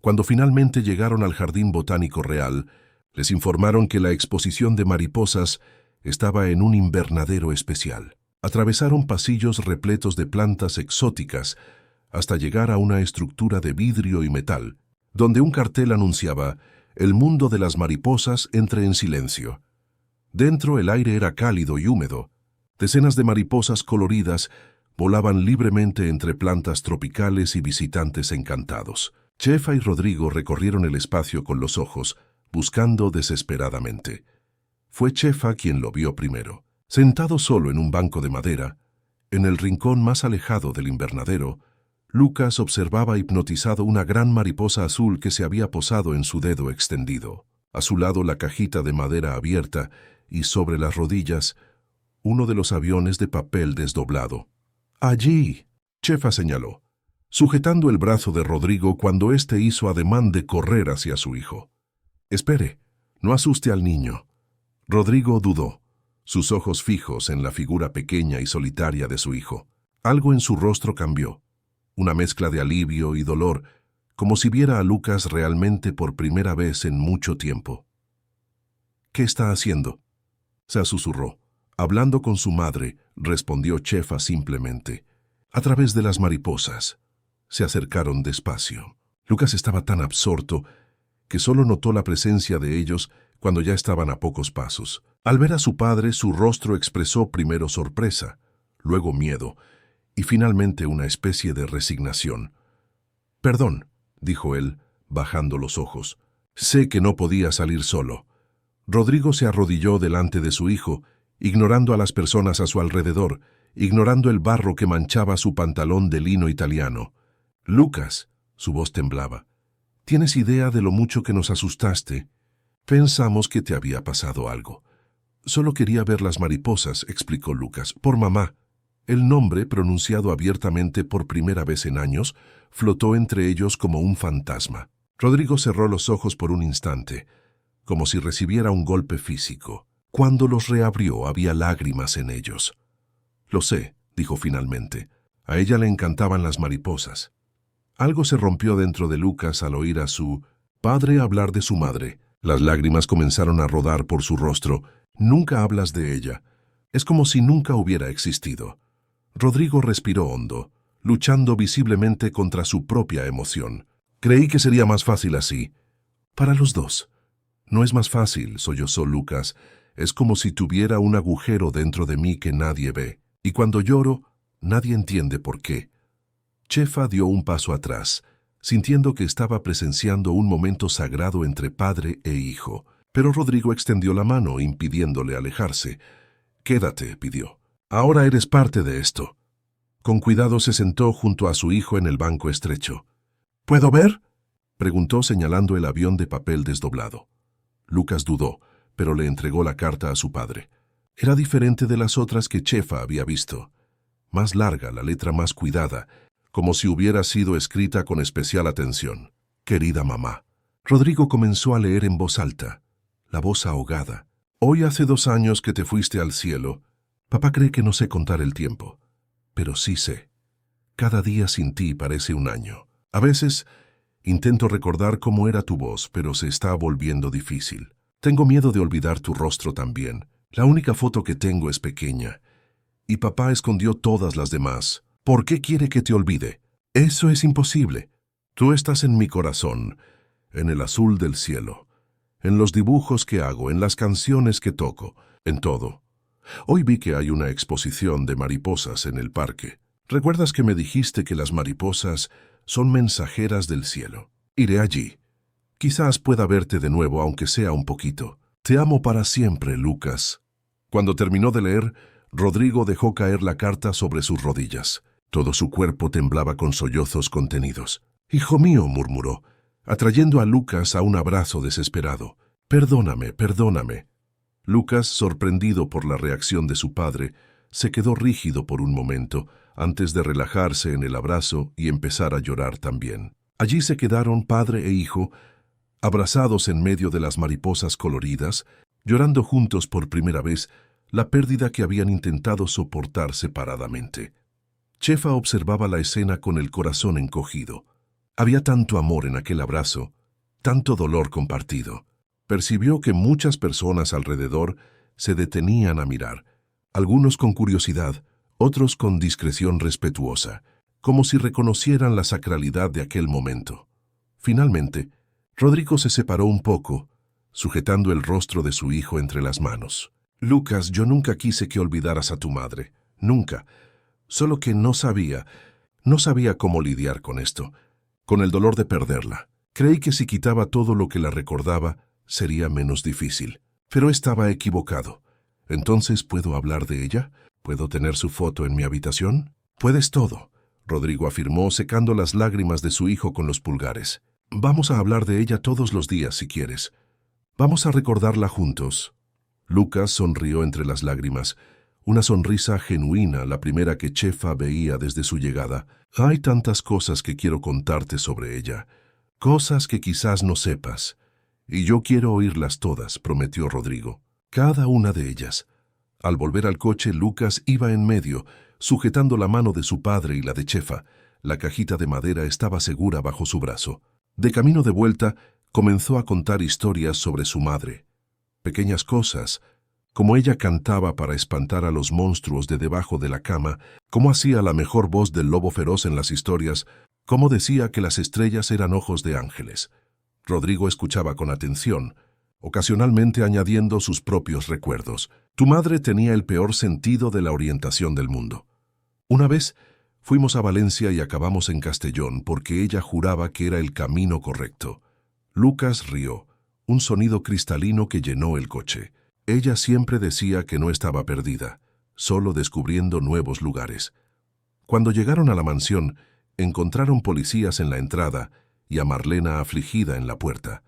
Cuando finalmente llegaron al Jardín Botánico Real, les informaron que la exposición de mariposas estaba en un invernadero especial. Atravesaron pasillos repletos de plantas exóticas hasta llegar a una estructura de vidrio y metal, donde un cartel anunciaba: «El mundo de las mariposas entre en silencio». Dentro el aire era cálido y húmedo. Decenas de mariposas coloridas volaban libremente entre plantas tropicales y visitantes encantados. Chefa y Rodrigo recorrieron el espacio con los ojos, buscando desesperadamente. Fue Chefa quien lo vio primero. Sentado solo en un banco de madera, en el rincón más alejado del invernadero, Lucas observaba hipnotizado una gran mariposa azul que se había posado en su dedo extendido. A su lado la cajita de madera abierta y sobre las rodillas uno de los aviones de papel desdoblado. «Allí», Chefa señaló, sujetando el brazo de Rodrigo cuando éste hizo ademán de correr hacia su hijo. «Espere, no asuste al niño». Rodrigo dudó, sus ojos fijos en la figura pequeña y solitaria de su hijo. Algo en su rostro cambió, una mezcla de alivio y dolor, como si viera a Lucas realmente por primera vez en mucho tiempo. «¿Qué está haciendo?», se susurró. «Hablando con su madre», respondió Chefa simplemente. «A través de las mariposas». Se acercaron despacio. Lucas estaba tan absorto que solo notó la presencia de ellos cuando ya estaban a pocos pasos. Al ver a su padre, su rostro expresó primero sorpresa, luego miedo y finalmente una especie de resignación. «Perdón», dijo él, bajando los ojos. «Sé que no podía salir solo». Rodrigo se arrodilló delante de su hijo, ignorando a las personas a su alrededor, ignorando el barro que manchaba su pantalón de lino italiano. «Lucas», su voz temblaba, «¿tienes idea de lo mucho que nos asustaste? Pensamos que te había pasado algo. Solo quería ver las mariposas, explicó Lucas, por mamá. El nombre, pronunciado abiertamente por primera vez en años, flotó entre ellos como un fantasma. Rodrigo cerró los ojos por un instante, como si recibiera un golpe físico. Cuando los reabrió, había lágrimas en ellos. Lo sé, dijo finalmente. A ella le encantaban las mariposas. Algo se rompió dentro de Lucas al oír a su padre hablar de su madre. Las lágrimas comenzaron a rodar por su rostro. Nunca hablas de ella. Es como si nunca hubiera existido. Rodrigo respiró hondo, luchando visiblemente contra su propia emoción. Creí que sería más fácil así. Para los dos. No es más fácil, sollozó Lucas. Es como si tuviera un agujero dentro de mí que nadie ve. Y cuando lloro, nadie entiende por qué. Chefa dio un paso atrás, sintiendo que estaba presenciando un momento sagrado entre padre e hijo. Pero Rodrigo extendió la mano, impidiéndole alejarse. «Quédate», pidió. «Ahora eres parte de esto». Con cuidado se sentó junto a su hijo en el banco estrecho. «¿Puedo ver?», preguntó señalando el avión de papel desdoblado. Lucas dudó, pero le entregó la carta a su padre. Era diferente de las otras que Chefa había visto. Más larga, la letra más cuidada, como si hubiera sido escrita con especial atención. «Querida mamá». Rodrigo comenzó a leer en voz alta, la voz ahogada. «Hoy hace 2 años que te fuiste al cielo. Papá cree que no sé contar el tiempo, pero sí sé. Cada día sin ti parece un año. A veces intento recordar cómo era tu voz, pero se está volviendo difícil. Tengo miedo de olvidar tu rostro también. La única foto que tengo es pequeña. Y papá escondió todas las demás. ¿Por qué quiere que te olvide? Eso es imposible. Tú estás en mi corazón, en el azul del cielo, en los dibujos que hago, en las canciones que toco, en todo. Hoy vi que hay una exposición de mariposas en el parque. ¿Recuerdas que me dijiste que las mariposas son mensajeras del cielo? Iré allí. Quizás pueda verte de nuevo, aunque sea un poquito. Te amo para siempre, Lucas». Cuando terminó de leer, Rodrigo dejó caer la carta sobre sus rodillas. Todo su cuerpo temblaba con sollozos contenidos. «Hijo mío», murmuró, atrayendo a Lucas a un abrazo desesperado. «Perdóname, perdóname». Lucas, sorprendido por la reacción de su padre, se quedó rígido por un momento, antes de relajarse en el abrazo y empezar a llorar también. Allí se quedaron padre e hijo, abrazados en medio de las mariposas coloridas, llorando juntos por primera vez la pérdida que habían intentado soportar separadamente. Chefa observaba la escena con el corazón encogido. Había tanto amor en aquel abrazo, tanto dolor compartido. Percibió que muchas personas alrededor se detenían a mirar, algunos con curiosidad, otros con discreción respetuosa, como si reconocieran la sacralidad de aquel momento. Finalmente, Rodrigo se separó un poco, sujetando el rostro de su hijo entre las manos. «Lucas, yo nunca quise que olvidaras a tu madre, nunca. Solo que no sabía cómo lidiar con esto, con el dolor de perderla. Creí que si quitaba todo lo que la recordaba, sería menos difícil. Pero estaba equivocado. Entonces, ¿puedo hablar de ella? ¿Puedo tener su foto en mi habitación?» «Puedes todo», Rodrigo afirmó, secando las lágrimas de su hijo con los pulgares. «Vamos a hablar de ella todos los días, si quieres. Vamos a recordarla juntos». Lucas sonrió entre las lágrimas, una sonrisa genuina, la primera que Chefa veía desde su llegada. «Hay tantas cosas que quiero contarte sobre ella, cosas que quizás no sepas. Y yo quiero oírlas todas», prometió Rodrigo. «Cada una de ellas». Al volver al coche, Lucas iba en medio, sujetando la mano de su padre y la de Chefa. La cajita de madera estaba segura bajo su brazo. De camino de vuelta, comenzó a contar historias sobre su madre. Pequeñas cosas, como ella cantaba para espantar a los monstruos de debajo de la cama, cómo hacía la mejor voz del lobo feroz en las historias, cómo decía que las estrellas eran ojos de ángeles. Rodrigo escuchaba con atención, ocasionalmente añadiendo sus propios recuerdos. «Tu madre tenía el peor sentido de la orientación del mundo. Una vez fuimos a Valencia y acabamos en Castellón porque ella juraba que era el camino correcto». Lucas rió, un sonido cristalino que llenó el coche. Ella siempre decía que no estaba perdida, solo descubriendo nuevos lugares. Cuando llegaron a la mansión, encontraron policías en la entrada y a Marlena afligida en la puerta.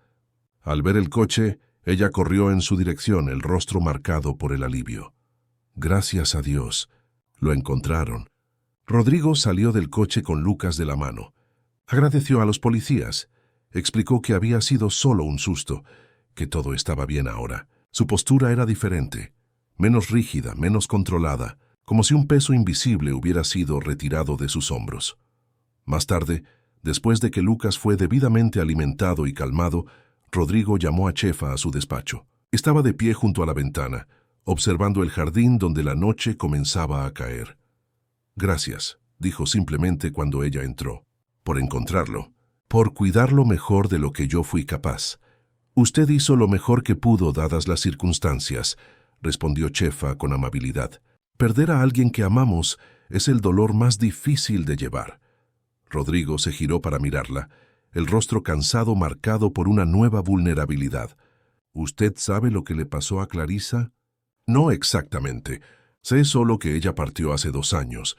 Al ver el coche, Ella corrió en su dirección, el rostro marcado por el alivio. Gracias a Dios. Lo encontraron. Rodrigo salió del coche con Lucas de la mano. Agradeció a los policías. Explicó que había sido solo un susto, que todo estaba bien ahora. Su postura era diferente, menos rígida, menos controlada, como si un peso invisible hubiera sido retirado de sus hombros. Más tarde, después de que Lucas fue debidamente alimentado y calmado, Rodrigo llamó a Chefa a su despacho. Estaba de pie junto a la ventana, observando el jardín donde la noche comenzaba a caer. Gracias, dijo simplemente cuando ella entró, por encontrarlo, por cuidarlo mejor de lo que yo fui capaz. Usted hizo lo mejor que pudo dadas las circunstancias, respondió Chefa con amabilidad. Perder a alguien que amamos es el dolor más difícil de llevar. Rodrigo se giró para mirarla, el rostro cansado marcado por una nueva vulnerabilidad. ¿Usted sabe lo que le pasó a Clarissa? No exactamente. Sé solo que ella partió hace 2 años,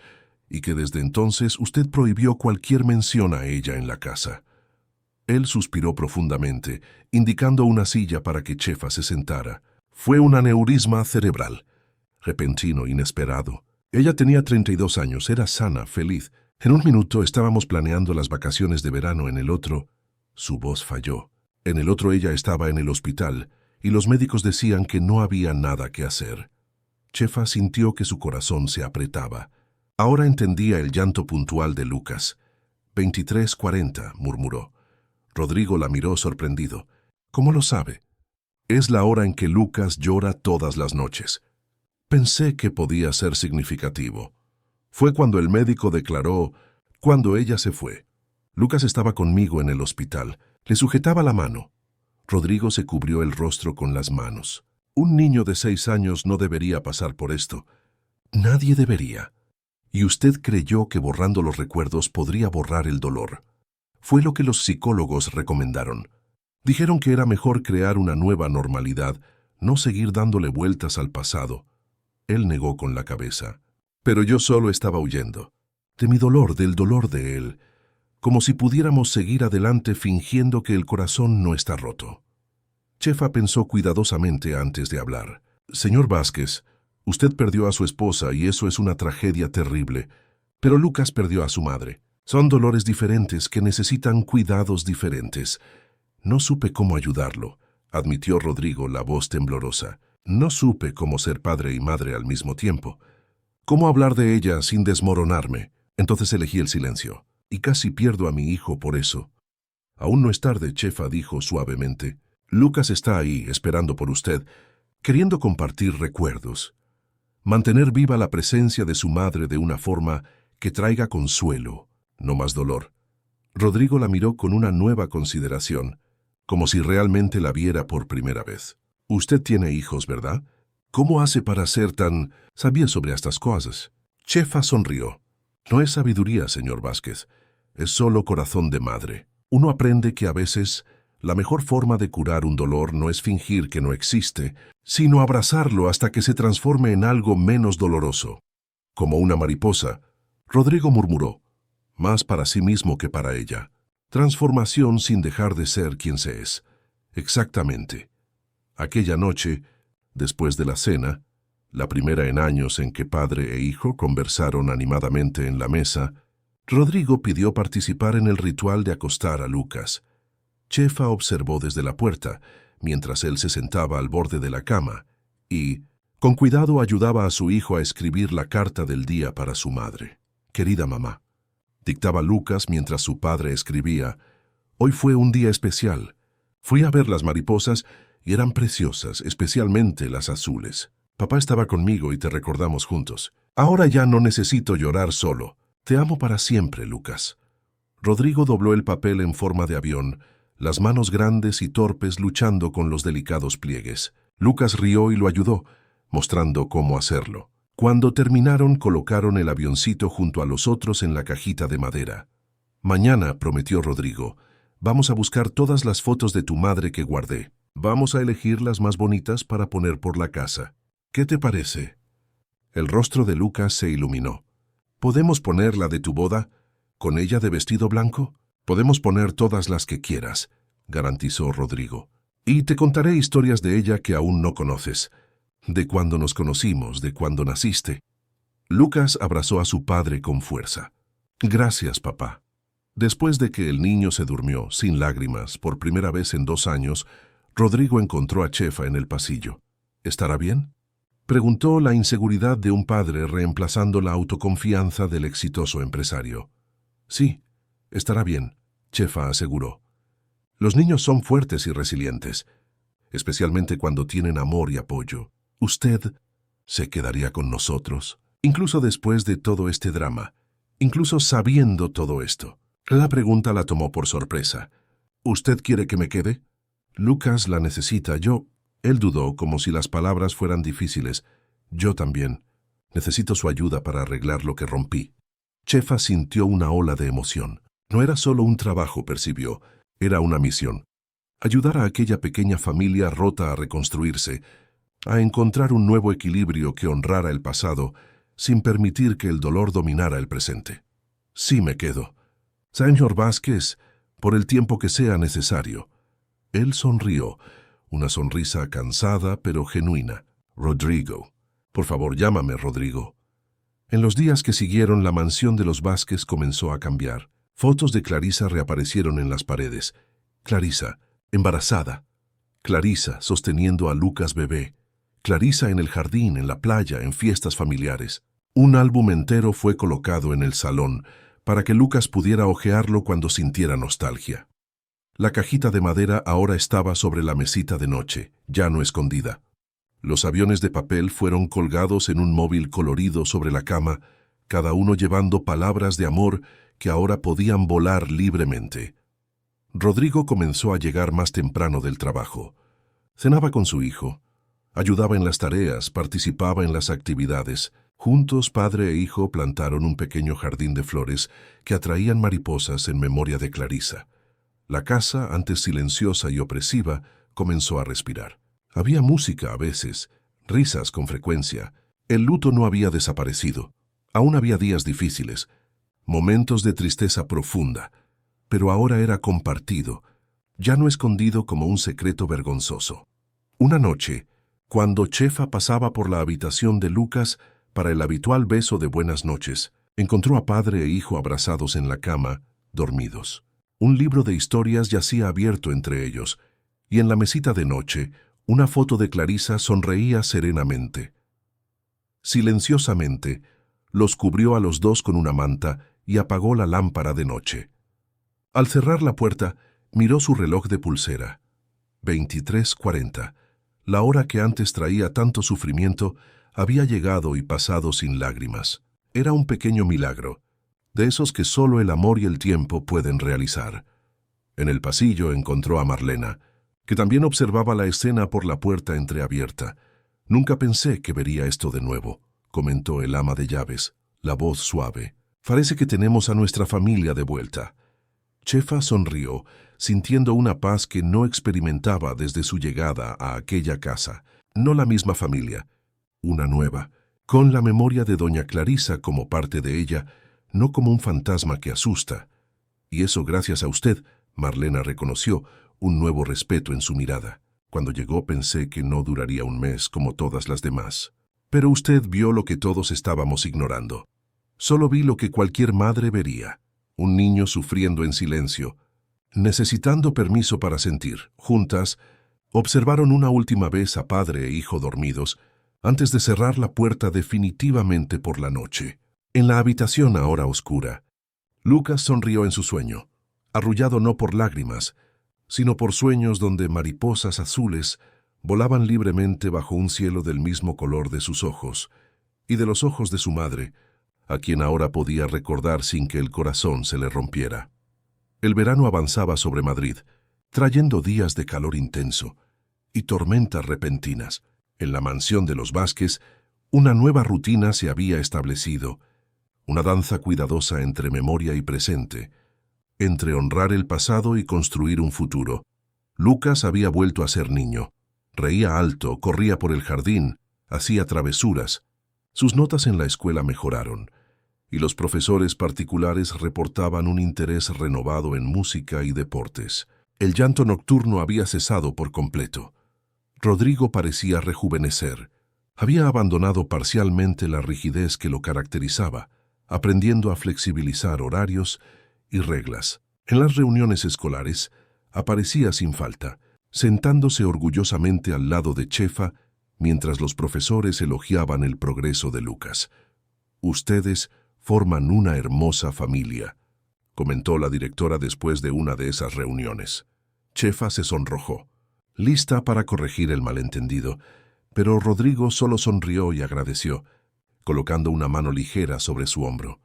y que desde entonces usted prohibió cualquier mención a ella en la casa. Él suspiró profundamente, indicando una silla para que Chefa se sentara. Fue un aneurisma cerebral, repentino, inesperado. Ella tenía 32 años, era sana, feliz. En un minuto estábamos planeando las vacaciones de verano, en el otro, su voz falló. En el otro ella estaba en el hospital, y los médicos decían que no había nada que hacer. Chefa sintió que su corazón se apretaba. Ahora entendía el llanto puntual de Lucas. 23:40, murmuró. Rodrigo la miró sorprendido. ¿Cómo lo sabe? Es la hora en que Lucas llora todas las noches. Pensé que podía ser significativo. Fue cuando el médico declaró, cuando ella se fue. Lucas estaba conmigo en el hospital. Le sujetaba la mano. Rodrigo se cubrió el rostro con las manos. Un niño de 6 años no debería pasar por esto. Nadie debería. Y usted creyó que borrando los recuerdos podría borrar el dolor. Fue lo que los psicólogos recomendaron. Dijeron que era mejor crear una nueva normalidad, no seguir dándole vueltas al pasado. Él negó con la cabeza. Pero yo solo estaba huyendo. De mi dolor, del dolor de él. Como si pudiéramos seguir adelante fingiendo que el corazón no está roto. Chefa pensó cuidadosamente antes de hablar. Señor Vázquez, usted perdió a su esposa y eso es una tragedia terrible. Pero Lucas perdió a su madre. Son dolores diferentes que necesitan cuidados diferentes. No supe cómo ayudarlo, admitió Rodrigo, la voz temblorosa. No supe cómo ser padre y madre al mismo tiempo. ¿Cómo hablar de ella sin desmoronarme? Entonces elegí el silencio. Y casi pierdo a mi hijo por eso. Aún no es tarde, Chefa dijo suavemente. Lucas está ahí, esperando por usted, queriendo compartir recuerdos. Mantener viva la presencia de su madre de una forma que traiga consuelo, no más dolor. Rodrigo la miró con una nueva consideración, como si realmente la viera por primera vez. Usted tiene hijos, ¿verdad? ¿Cómo hace para ser tan sabio sobre estas cosas? Chefa sonrió. No es sabiduría, señor Vázquez. Es solo corazón de madre. Uno aprende que a veces la mejor forma de curar un dolor no es fingir que no existe, sino abrazarlo hasta que se transforme en algo menos doloroso. Como una mariposa, Rodrigo murmuró, más para sí mismo que para ella. Transformación sin dejar de ser quien se es. Exactamente. Aquella noche, después de la cena, la primera en años en que padre e hijo conversaron animadamente en la mesa, Rodrigo pidió participar en el ritual de acostar a Lucas. Chefa observó desde la puerta, mientras él se sentaba al borde de la cama, y, con cuidado, ayudaba a su hijo a escribir la carta del día para su madre. Querida mamá, dictaba Lucas mientras su padre escribía, hoy fue un día especial. Fui a ver las mariposas y eran preciosas, especialmente las azules. Papá estaba conmigo y te recordamos juntos. Ahora ya no necesito llorar solo. Te amo para siempre, Lucas. Rodrigo dobló el papel en forma de avión, las manos grandes y torpes luchando con los delicados pliegues. Lucas rió y lo ayudó, mostrando cómo hacerlo. Cuando terminaron, colocaron el avioncito junto a los otros en la cajita de madera. Mañana, prometió Rodrigo, vamos a buscar todas las fotos de tu madre que guardé. Vamos a elegir las más bonitas para poner por la casa. ¿Qué te parece? El rostro de Lucas se iluminó. ¿Podemos poner la de tu boda? ¿Con ella de vestido blanco? Podemos poner todas las que quieras, garantizó Rodrigo. Y te contaré historias de ella que aún no conoces, de cuando nos conocimos, de cuando naciste. Lucas abrazó a su padre con fuerza. Gracias, papá. Después de que el niño se durmió, sin lágrimas, por primera vez en 2 años, Rodrigo encontró a Chefa en el pasillo. ¿Estará bien?, preguntó, la inseguridad de un padre reemplazando la autoconfianza del exitoso empresario. Sí, estará bien, Chefa aseguró. Los niños son fuertes y resilientes, especialmente cuando tienen amor y apoyo. Usted se quedaría con nosotros, incluso después de todo este drama, incluso sabiendo todo esto. La pregunta la tomó por sorpresa. ¿Usted quiere que me quede? Lucas la necesita. Él dudó, como si las palabras fueran difíciles. Yo también. Necesito su ayuda para arreglar lo que rompí. Chefa sintió una ola de emoción. No era solo un trabajo, percibió. Era una misión. Ayudar a aquella pequeña familia rota a reconstruirse, a encontrar un nuevo equilibrio que honrara el pasado, sin permitir que el dolor dominara el presente. Sí me quedo. Señor Vázquez, por el tiempo que sea necesario. Él sonrió, una sonrisa cansada pero genuina. Rodrigo. Por favor, llámame Rodrigo. En los días que siguieron, la mansión de los Vázquez comenzó a cambiar. Fotos de Clarisa reaparecieron en las paredes. Clarisa, embarazada. Clarisa sosteniendo a Lucas bebé. Clarisa en el jardín, en la playa, en fiestas familiares. Un álbum entero fue colocado en el salón para que Lucas pudiera hojearlo cuando sintiera nostalgia. La cajita de madera ahora estaba sobre la mesita de noche, ya no escondida. Los aviones de papel fueron colgados en un móvil colorido sobre la cama, cada uno llevando palabras de amor que ahora podían volar libremente. Rodrigo comenzó a llegar más temprano del trabajo. Cenaba con su hijo, ayudaba en las tareas, participaba en las actividades. Juntos, padre e hijo plantaron un pequeño jardín de flores que atraían mariposas en memoria de Clarisa. La casa, antes silenciosa y opresiva, comenzó a respirar. Había música a veces, risas con frecuencia. El luto no había desaparecido. Aún había días difíciles, momentos de tristeza profunda, pero ahora era compartido, ya no escondido como un secreto vergonzoso. Una noche, cuando Chefa pasaba por la habitación de Lucas para el habitual beso de buenas noches, encontró a padre e hijo abrazados en la cama, dormidos. Un libro de historias yacía abierto entre ellos, y en la mesita de noche, una foto de Clarisa sonreía serenamente. Silenciosamente, los cubrió a los dos con una manta y apagó la lámpara de noche. Al cerrar la puerta, miró su reloj de pulsera. 23:40. La hora que antes traía tanto sufrimiento había llegado y pasado sin lágrimas. Era un pequeño milagro, de esos que solo el amor y el tiempo pueden realizar. En el pasillo encontró a Marlena, que también observaba la escena por la puerta entreabierta. «Nunca pensé que vería esto de nuevo», comentó el ama de llaves, la voz suave. «Parece que tenemos a nuestra familia de vuelta». Chefa sonrió, sintiendo una paz que no experimentaba desde su llegada a aquella casa. No la misma familia, una nueva, con la memoria de doña Clarisa como parte de ella, no como un fantasma que asusta. Y eso gracias a usted, Marlena reconoció, un nuevo respeto en su mirada. Cuando llegó pensé que no duraría un mes como todas las demás. Pero usted vio lo que todos estábamos ignorando. Solo vi lo que cualquier madre vería. Un niño sufriendo en silencio, necesitando permiso para sentir. Juntas, observaron una última vez a padre e hijo dormidos, antes de cerrar la puerta definitivamente por la noche. En la habitación ahora oscura, Lucas sonrió en su sueño, arrullado no por lágrimas, sino por sueños donde mariposas azules volaban libremente bajo un cielo del mismo color de sus ojos y de los ojos de su madre, a quien ahora podía recordar sin que el corazón se le rompiera. El verano avanzaba sobre Madrid, trayendo días de calor intenso y tormentas repentinas. En la mansión de los Vázquez, una nueva rutina se había establecido, una danza cuidadosa entre memoria y presente, entre honrar el pasado y construir un futuro. Lucas había vuelto a ser niño. Reía alto, corría por el jardín, hacía travesuras. Sus notas en la escuela mejoraron, y los profesores particulares reportaban un interés renovado en música y deportes. El llanto nocturno había cesado por completo. Rodrigo parecía rejuvenecer. Había abandonado parcialmente la rigidez que lo caracterizaba, aprendiendo a flexibilizar horarios y reglas. En las reuniones escolares, aparecía sin falta, sentándose orgullosamente al lado de Chefa, mientras los profesores elogiaban el progreso de Lucas. «Ustedes forman una hermosa familia», comentó la directora después de una de esas reuniones. Chefa se sonrojó, lista para corregir el malentendido, pero Rodrigo solo sonrió y agradeció, colocando una mano ligera sobre su hombro.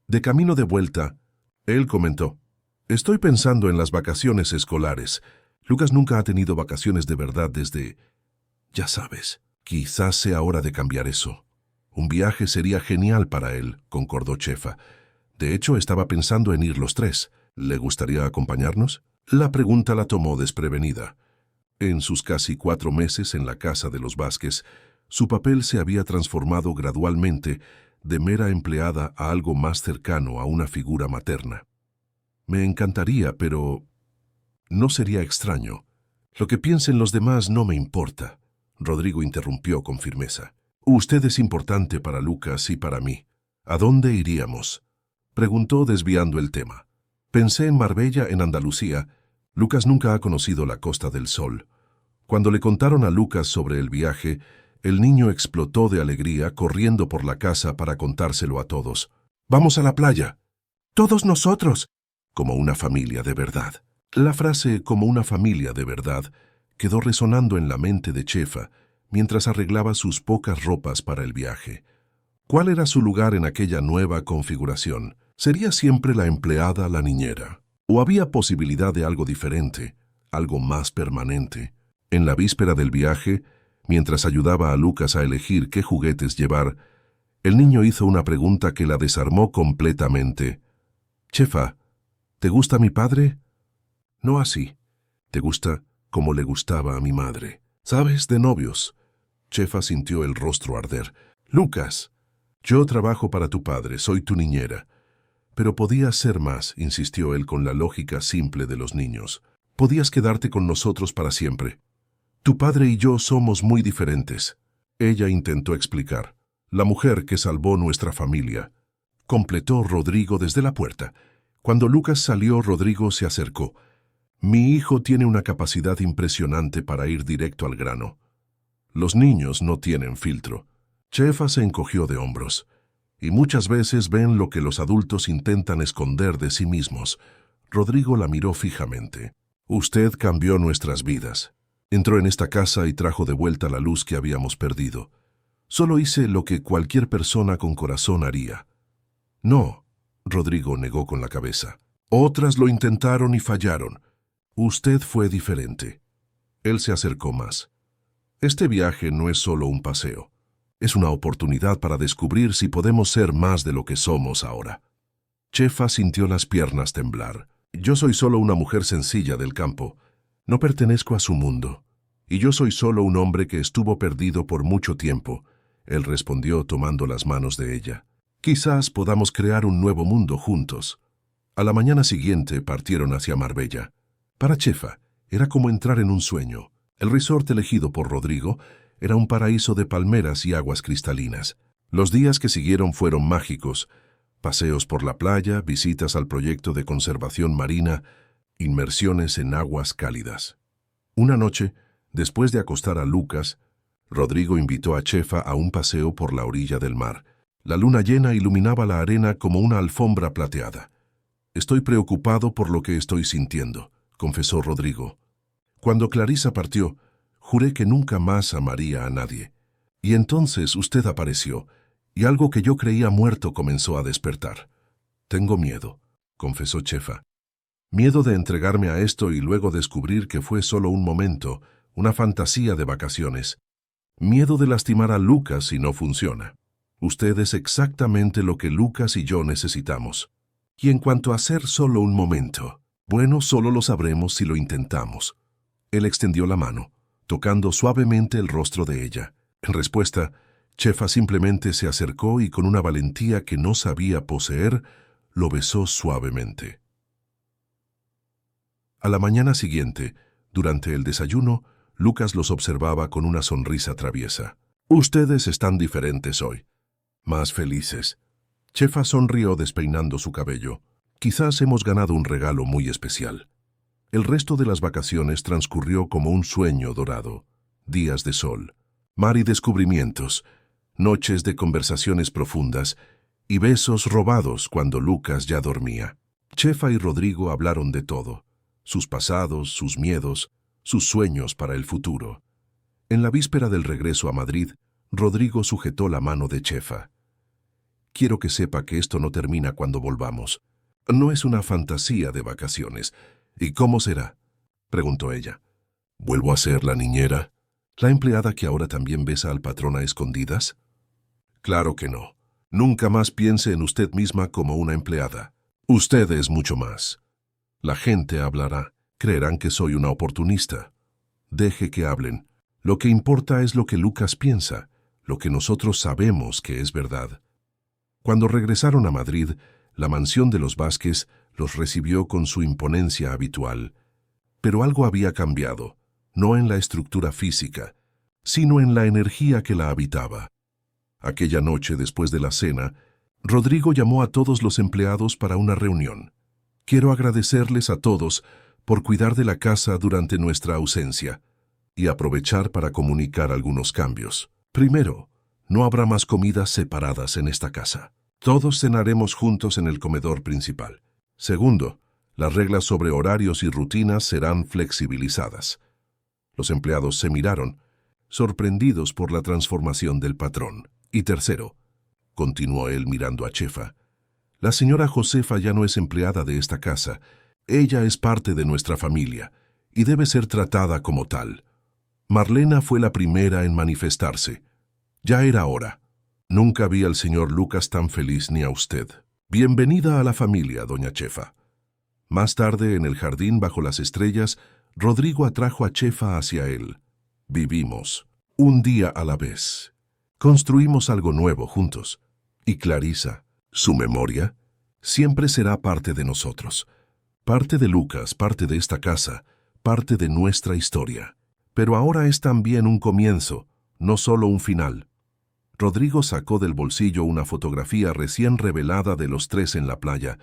De camino de vuelta, él comentó: «Estoy pensando en las vacaciones escolares. Lucas nunca ha tenido vacaciones de verdad desde... Ya sabes, quizás sea hora de cambiar eso». «Un viaje sería genial para él», concordó Chefa. «De hecho, estaba pensando en ir los tres. ¿Le gustaría acompañarnos?». La pregunta la tomó desprevenida. En sus casi 4 meses en la casa de los Vázquez, su papel se había transformado gradualmente de mera empleada a algo más cercano a una figura materna. «Me encantaría, pero no sería extraño. Lo que piensen los demás no me importa», Rodrigo interrumpió con firmeza. «Usted es importante para Lucas y para mí. ¿A dónde iríamos?», preguntó desviando el tema. «Pensé en Marbella, en Andalucía. Lucas nunca ha conocido la Costa del Sol». Cuando le contaron a Lucas sobre el viaje, el niño explotó de alegría corriendo por la casa para contárselo a todos. «¡Vamos a la playa! ¡Todos nosotros!», como una familia de verdad. La frase «como una familia de verdad» quedó resonando en la mente de Chefa mientras arreglaba sus pocas ropas para el viaje. ¿Cuál era su lugar en aquella nueva configuración? ¿Sería siempre la empleada, la niñera? ¿O había posibilidad de algo diferente, algo más permanente? En la víspera del viaje, mientras ayudaba a Lucas a elegir qué juguetes llevar, el niño hizo una pregunta que la desarmó completamente. «Chefa, ¿te gusta mi padre?». «No así. Te gusta como le gustaba a mi madre. ¿Sabes? De novios». Chefa sintió el rostro arder. «Lucas, yo trabajo para tu padre, soy tu niñera». «Pero podías ser más», insistió él con la lógica simple de los niños. «Podías quedarte con nosotros para siempre. Tu padre y yo somos muy diferentes». Ella intentó explicar. «La mujer que salvó nuestra familia», completó Rodrigo desde la puerta. Cuando Lucas salió, Rodrigo se acercó. «Mi hijo tiene una capacidad impresionante para ir directo al grano. Los niños no tienen filtro». Chefa se encogió de hombros. «Y muchas veces ven lo que los adultos intentan esconder de sí mismos». Rodrigo la miró fijamente. «Usted cambió nuestras vidas. Entró en esta casa y trajo de vuelta la luz que habíamos perdido. Solo hice lo que cualquier persona con corazón haría». «No», Rodrigo negó con la cabeza. «Otras lo intentaron y fallaron. Usted fue diferente». Él se acercó más. «Este viaje no es solo un paseo. Es una oportunidad para descubrir si podemos ser más de lo que somos ahora». Chefa sintió las piernas temblar. «Yo soy solo una mujer sencilla del campo. No pertenezco a su mundo. Y yo soy solo un hombre que estuvo perdido por mucho tiempo», él respondió tomando las manos de ella. «Quizás podamos crear un nuevo mundo juntos». A la mañana siguiente partieron hacia Marbella. Para Chefa era como entrar en un sueño. El resort elegido por Rodrigo era un paraíso de palmeras y aguas cristalinas. Los días que siguieron fueron mágicos. Paseos por la playa, visitas al proyecto de conservación marina, inmersiones en aguas cálidas. Una noche, después de acostar a Lucas, Rodrigo invitó a Chefa a un paseo por la orilla del mar. La luna llena iluminaba la arena como una alfombra plateada. «Estoy preocupado por lo que estoy sintiendo», confesó Rodrigo. «Cuando Clarisa partió, juré que nunca más amaría a nadie. Y entonces usted apareció, y algo que yo creía muerto comenzó a despertar. Tengo miedo», confesó Chefa. «Miedo de entregarme a esto y luego descubrir que fue solo un momento, una fantasía de vacaciones. Miedo de lastimar a Lucas si no funciona. Usted es exactamente lo que Lucas y yo necesitamos. Y en cuanto a ser solo un momento, bueno, solo lo sabremos si lo intentamos». Él extendió la mano, tocando suavemente el rostro de ella. En respuesta, Chefa simplemente se acercó y con una valentía que no sabía poseer, lo besó suavemente. A la mañana siguiente, durante el desayuno, Lucas los observaba con una sonrisa traviesa. «Ustedes están diferentes hoy. Más felices». Chefa sonrió despeinando su cabello. «Quizás hemos ganado un regalo muy especial». El resto de las vacaciones transcurrió como un sueño dorado. Días de sol, mar y descubrimientos, noches de conversaciones profundas y besos robados cuando Lucas ya dormía. Chefa y Rodrigo hablaron de todo: sus pasados, sus miedos, sus sueños para el futuro. En la víspera del regreso a Madrid, Rodrigo sujetó la mano de Chefa. «Quiero que sepa que esto no termina cuando volvamos. No es una fantasía de vacaciones». «¿Y cómo será?», preguntó ella. «¿Vuelvo a ser la niñera? ¿La empleada que ahora también besa al patrón a escondidas?». «Claro que no. Nunca más piense en usted misma como una empleada. Usted es mucho más. La gente hablará. Creerán que soy una oportunista. Deje que hablen. Lo que importa es lo que Lucas piensa, lo que nosotros sabemos que es verdad». Cuando regresaron a Madrid, la mansión de los Vázquez los recibió con su imponencia habitual. Pero algo había cambiado, no en la estructura física, sino en la energía que la habitaba. Aquella noche, después de la cena, Rodrigo llamó a todos los empleados para una reunión. «Quiero agradecerles a todos por cuidar de la casa durante nuestra ausencia y aprovechar para comunicar algunos cambios. Primero, no habrá más comidas separadas en esta casa. Todos cenaremos juntos en el comedor principal. Segundo, las reglas sobre horarios y rutinas serán flexibilizadas». Los empleados se miraron, sorprendidos por la transformación del patrón. «Y tercero», continuó él mirando a Chefa, «la señora Josefa ya no es empleada de esta casa. Ella es parte de nuestra familia y debe ser tratada como tal. Marlena fue la primera en manifestarse. Ya era hora. Nunca vi al señor Lucas tan feliz ni a usted. Bienvenida a la familia, doña Chefa». Más tarde, en el jardín bajo las estrellas, Rodrigo atrajo a Chefa hacia él. «Vivimos, un día a la vez. Construimos algo nuevo juntos. Y Clarisa, su memoria, siempre será parte de nosotros. Parte de Lucas, parte de esta casa, parte de nuestra historia. Pero ahora es también un comienzo, no solo un final». Rodrigo sacó del bolsillo una fotografía recién revelada de los tres en la playa,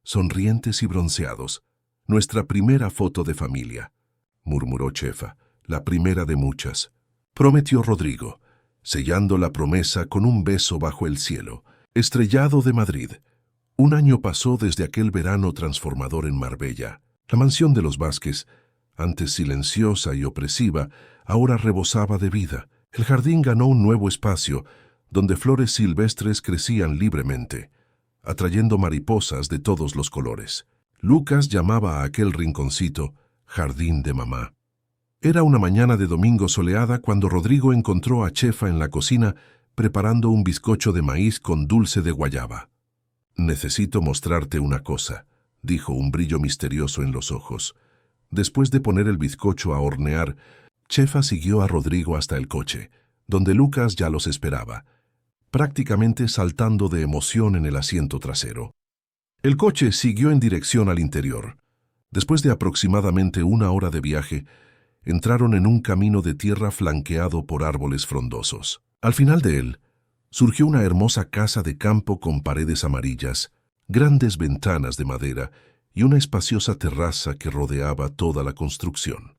sonrientes y bronceados. «Nuestra primera foto de familia», murmuró Chefa, «la primera de muchas», prometió Rodrigo, sellando la promesa con un beso bajo el cielo, estrellado de Madrid. Un año pasó desde aquel verano transformador en Marbella. La mansión de los Vázquez, antes silenciosa y opresiva, ahora rebosaba de vida. El jardín ganó un nuevo espacio, donde flores silvestres crecían libremente, atrayendo mariposas de todos los colores. Lucas llamaba a aquel rinconcito «Jardín de Mamá». Era una mañana de domingo soleada cuando Rodrigo encontró a Chefa en la cocina preparando un bizcocho de maíz con dulce de guayaba. «Necesito mostrarte una cosa», dijo, un brillo misterioso en los ojos. Después de poner el bizcocho a hornear, Chefa siguió a Rodrigo hasta el coche, donde Lucas ya los esperaba, prácticamente saltando de emoción en el asiento trasero. El coche siguió en dirección al interior. Después de aproximadamente una hora de viaje, entraron en un camino de tierra flanqueado por árboles frondosos. Al final de él, surgió una hermosa casa de campo con paredes amarillas, grandes ventanas de madera y una espaciosa terraza que rodeaba toda la construcción.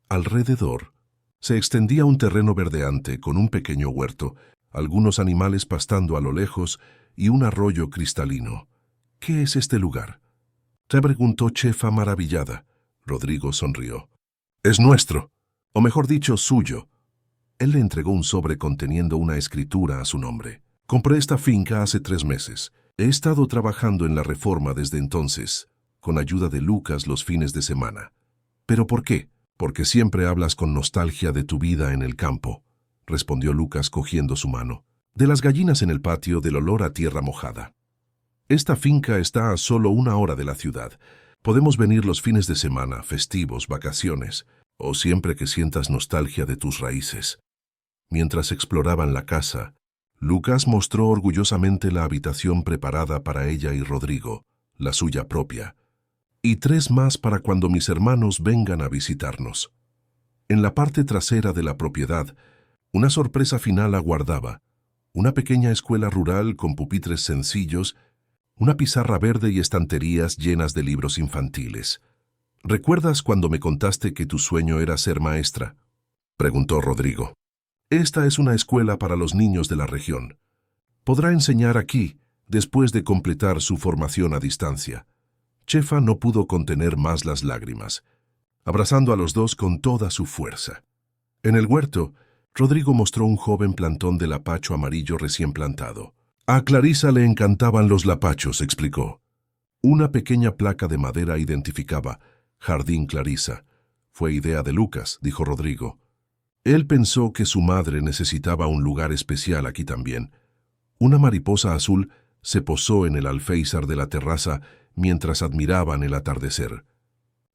Alrededor se extendía un terreno verdeante con un pequeño huerto, algunos animales pastando a lo lejos y un arroyo cristalino. «¿Qué es este lugar?», te preguntó Chefa maravillada. Rodrigo sonrió. «Es nuestro, o mejor dicho, suyo». Él le entregó un sobre conteniendo una escritura a su nombre. «Compré esta finca hace 3 meses. He estado trabajando en la reforma desde entonces, con ayuda de Lucas los fines de semana». «¿Pero por qué?». «Porque siempre hablas con nostalgia de tu vida en el campo», respondió Lucas cogiendo su mano. «De las gallinas en el patio, del olor a tierra mojada. Esta finca está a solo 1 hora de la ciudad. Podemos venir los fines de semana, festivos, vacaciones, o siempre que sientas nostalgia de tus raíces». Mientras exploraban la casa, Lucas mostró orgullosamente la habitación preparada para ella y Rodrigo, la suya propia. y 3 más para cuando mis hermanos vengan a visitarnos. En la parte trasera de la propiedad, una sorpresa final aguardaba: una pequeña escuela rural con pupitres sencillos, una pizarra verde y estanterías llenas de libros infantiles. ¿Recuerdas cuando me contaste que tu sueño era ser maestra?, preguntó Rodrigo. Esta es una escuela para los niños de la región. Podrá enseñar aquí, después de completar su formación a distancia. Chefa no pudo contener más las lágrimas, abrazando a los dos con toda su fuerza. En el huerto, Rodrigo mostró un joven plantón de lapacho amarillo recién plantado. A Clarisa le encantaban los lapachos, explicó. Una pequeña placa de madera identificaba Jardín Clarisa. Fue idea de Lucas, dijo Rodrigo. Él pensó que su madre necesitaba un lugar especial aquí también. Una mariposa azul se posó en el alféizar de la terraza mientras admiraban el atardecer.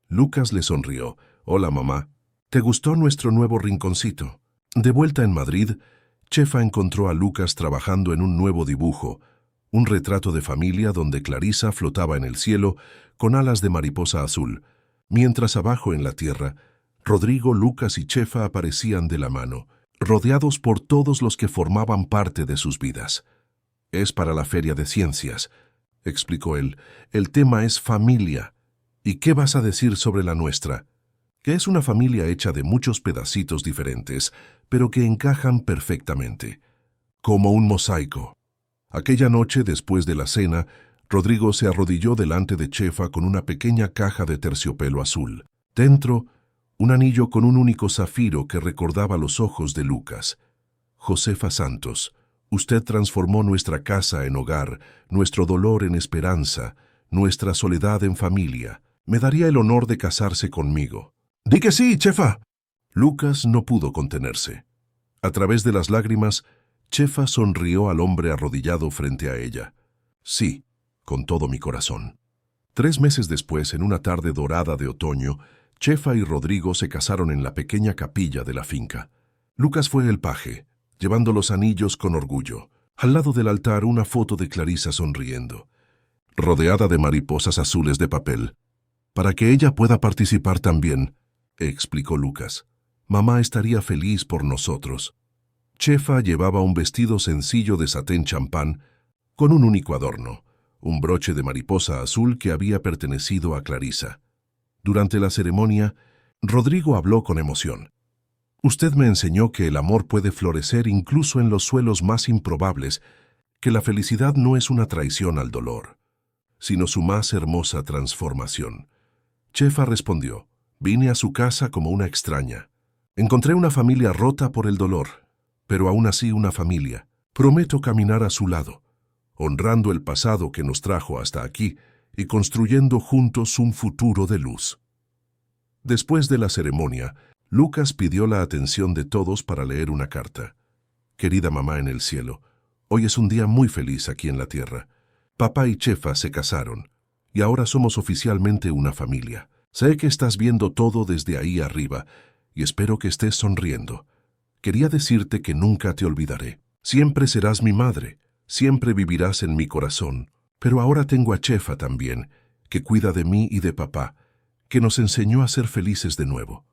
Lucas le sonrió. Hola, mamá. ¿Te gustó nuestro nuevo rinconcito? De vuelta en Madrid, Chefa encontró a Lucas trabajando en un nuevo dibujo, un retrato de familia donde Clarisa flotaba en el cielo con alas de mariposa azul, mientras abajo en la tierra, Rodrigo, Lucas y Chefa aparecían de la mano, rodeados por todos los que formaban parte de sus vidas. Es para la Feria de Ciencias, explicó él. El tema es familia. ¿Y qué vas a decir sobre la nuestra? Que es una familia hecha de muchos pedacitos diferentes, pero que encajan perfectamente, como un mosaico. Aquella noche, después de la cena, Rodrigo se arrodilló delante de Chefa con una pequeña caja de terciopelo azul. Dentro, un anillo con un único zafiro que recordaba los ojos de Lucas. Josefa Santos, usted transformó nuestra casa en hogar, nuestro dolor en esperanza, nuestra soledad en familia. Me daría el honor de casarse conmigo. ¡Di que sí, Chefa! Lucas no pudo contenerse. A través de las lágrimas, Chefa sonrió al hombre arrodillado frente a ella. Sí, con todo mi corazón. 3 meses después, en una tarde dorada de otoño, Chefa y Rodrigo se casaron en la pequeña capilla de la finca. Lucas fue el paje, llevando los anillos con orgullo. Al lado del altar, una foto de Clarisa sonriendo, rodeada de mariposas azules de papel. Para que ella pueda participar también, explicó Lucas. Mamá estaría feliz por nosotros. Chefa llevaba un vestido sencillo de satén champán con un único adorno, un broche de mariposa azul que había pertenecido a Clarisa. Durante la ceremonia, Rodrigo habló con emoción. Usted me enseñó que el amor puede florecer incluso en los suelos más improbables, que la felicidad no es una traición al dolor, sino su más hermosa transformación. Chefa respondió, vine a su casa como una extraña. Encontré una familia rota por el dolor, pero aún así una familia. Prometo caminar a su lado, honrando el pasado que nos trajo hasta aquí y construyendo juntos un futuro de luz. Después de la ceremonia, Lucas pidió la atención de todos para leer una carta. Querida mamá en el cielo, hoy es un día muy feliz aquí en la tierra. Papá y Chefa se casaron, y ahora somos oficialmente una familia. Sé que estás viendo todo desde ahí arriba, y espero que estés sonriendo. Quería decirte que nunca te olvidaré. Siempre serás mi madre, siempre vivirás en mi corazón. Pero ahora tengo a Chefa también, que cuida de mí y de papá, que nos enseñó a ser felices de nuevo.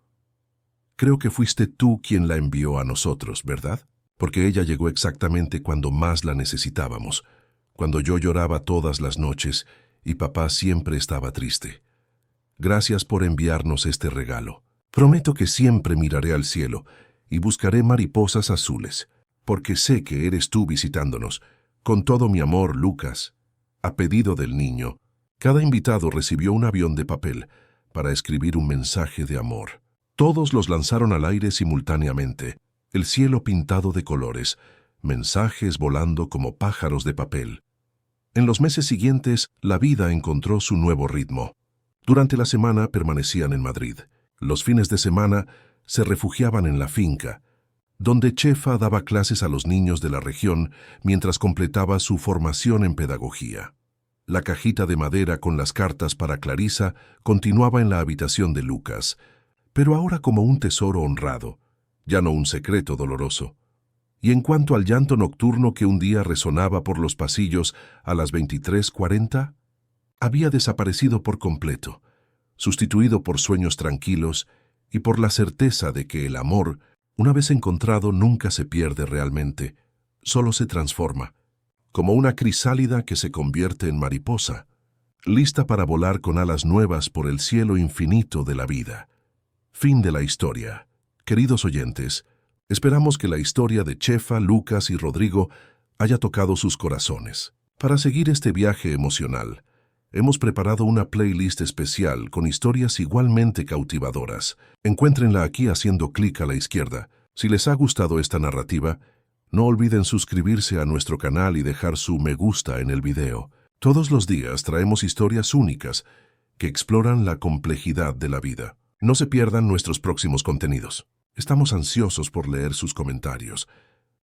Creo que fuiste tú quien la envió a nosotros, ¿verdad? Porque ella llegó exactamente cuando más la necesitábamos, cuando yo lloraba todas las noches y papá siempre estaba triste. Gracias por enviarnos este regalo. Prometo que siempre miraré al cielo y buscaré mariposas azules, porque sé que eres tú visitándonos. Con todo mi amor, Lucas. A pedido del niño, cada invitado recibió un avión de papel para escribir un mensaje de amor. Todos los lanzaron al aire simultáneamente, el cielo pintado de colores, mensajes volando como pájaros de papel. En los meses siguientes, la vida encontró su nuevo ritmo. Durante la semana permanecían en Madrid. Los fines de semana se refugiaban en la finca, donde Chefa daba clases a los niños de la región mientras completaba su formación en pedagogía. La cajita de madera con las cartas para Clarisa continuaba en la habitación de Lucas, pero ahora como un tesoro honrado, ya no un secreto doloroso. Y en cuanto al llanto nocturno que un día resonaba por los pasillos a las 23:40, había desaparecido por completo, sustituido por sueños tranquilos y por la certeza de que el amor, una vez encontrado, nunca se pierde realmente, solo se transforma, como una crisálida que se convierte en mariposa, lista para volar con alas nuevas por el cielo infinito de la vida. Fin de la historia. Queridos oyentes, esperamos que la historia de Chefa, Lucas y Rodrigo haya tocado sus corazones. Para seguir este viaje emocional, hemos preparado una playlist especial con historias igualmente cautivadoras. Encuéntrenla aquí haciendo clic a la izquierda. Si les ha gustado esta narrativa, no olviden suscribirse a nuestro canal y dejar su me gusta en el video. Todos los días traemos historias únicas que exploran la complejidad de la vida. No se pierdan nuestros próximos contenidos. Estamos ansiosos por leer sus comentarios.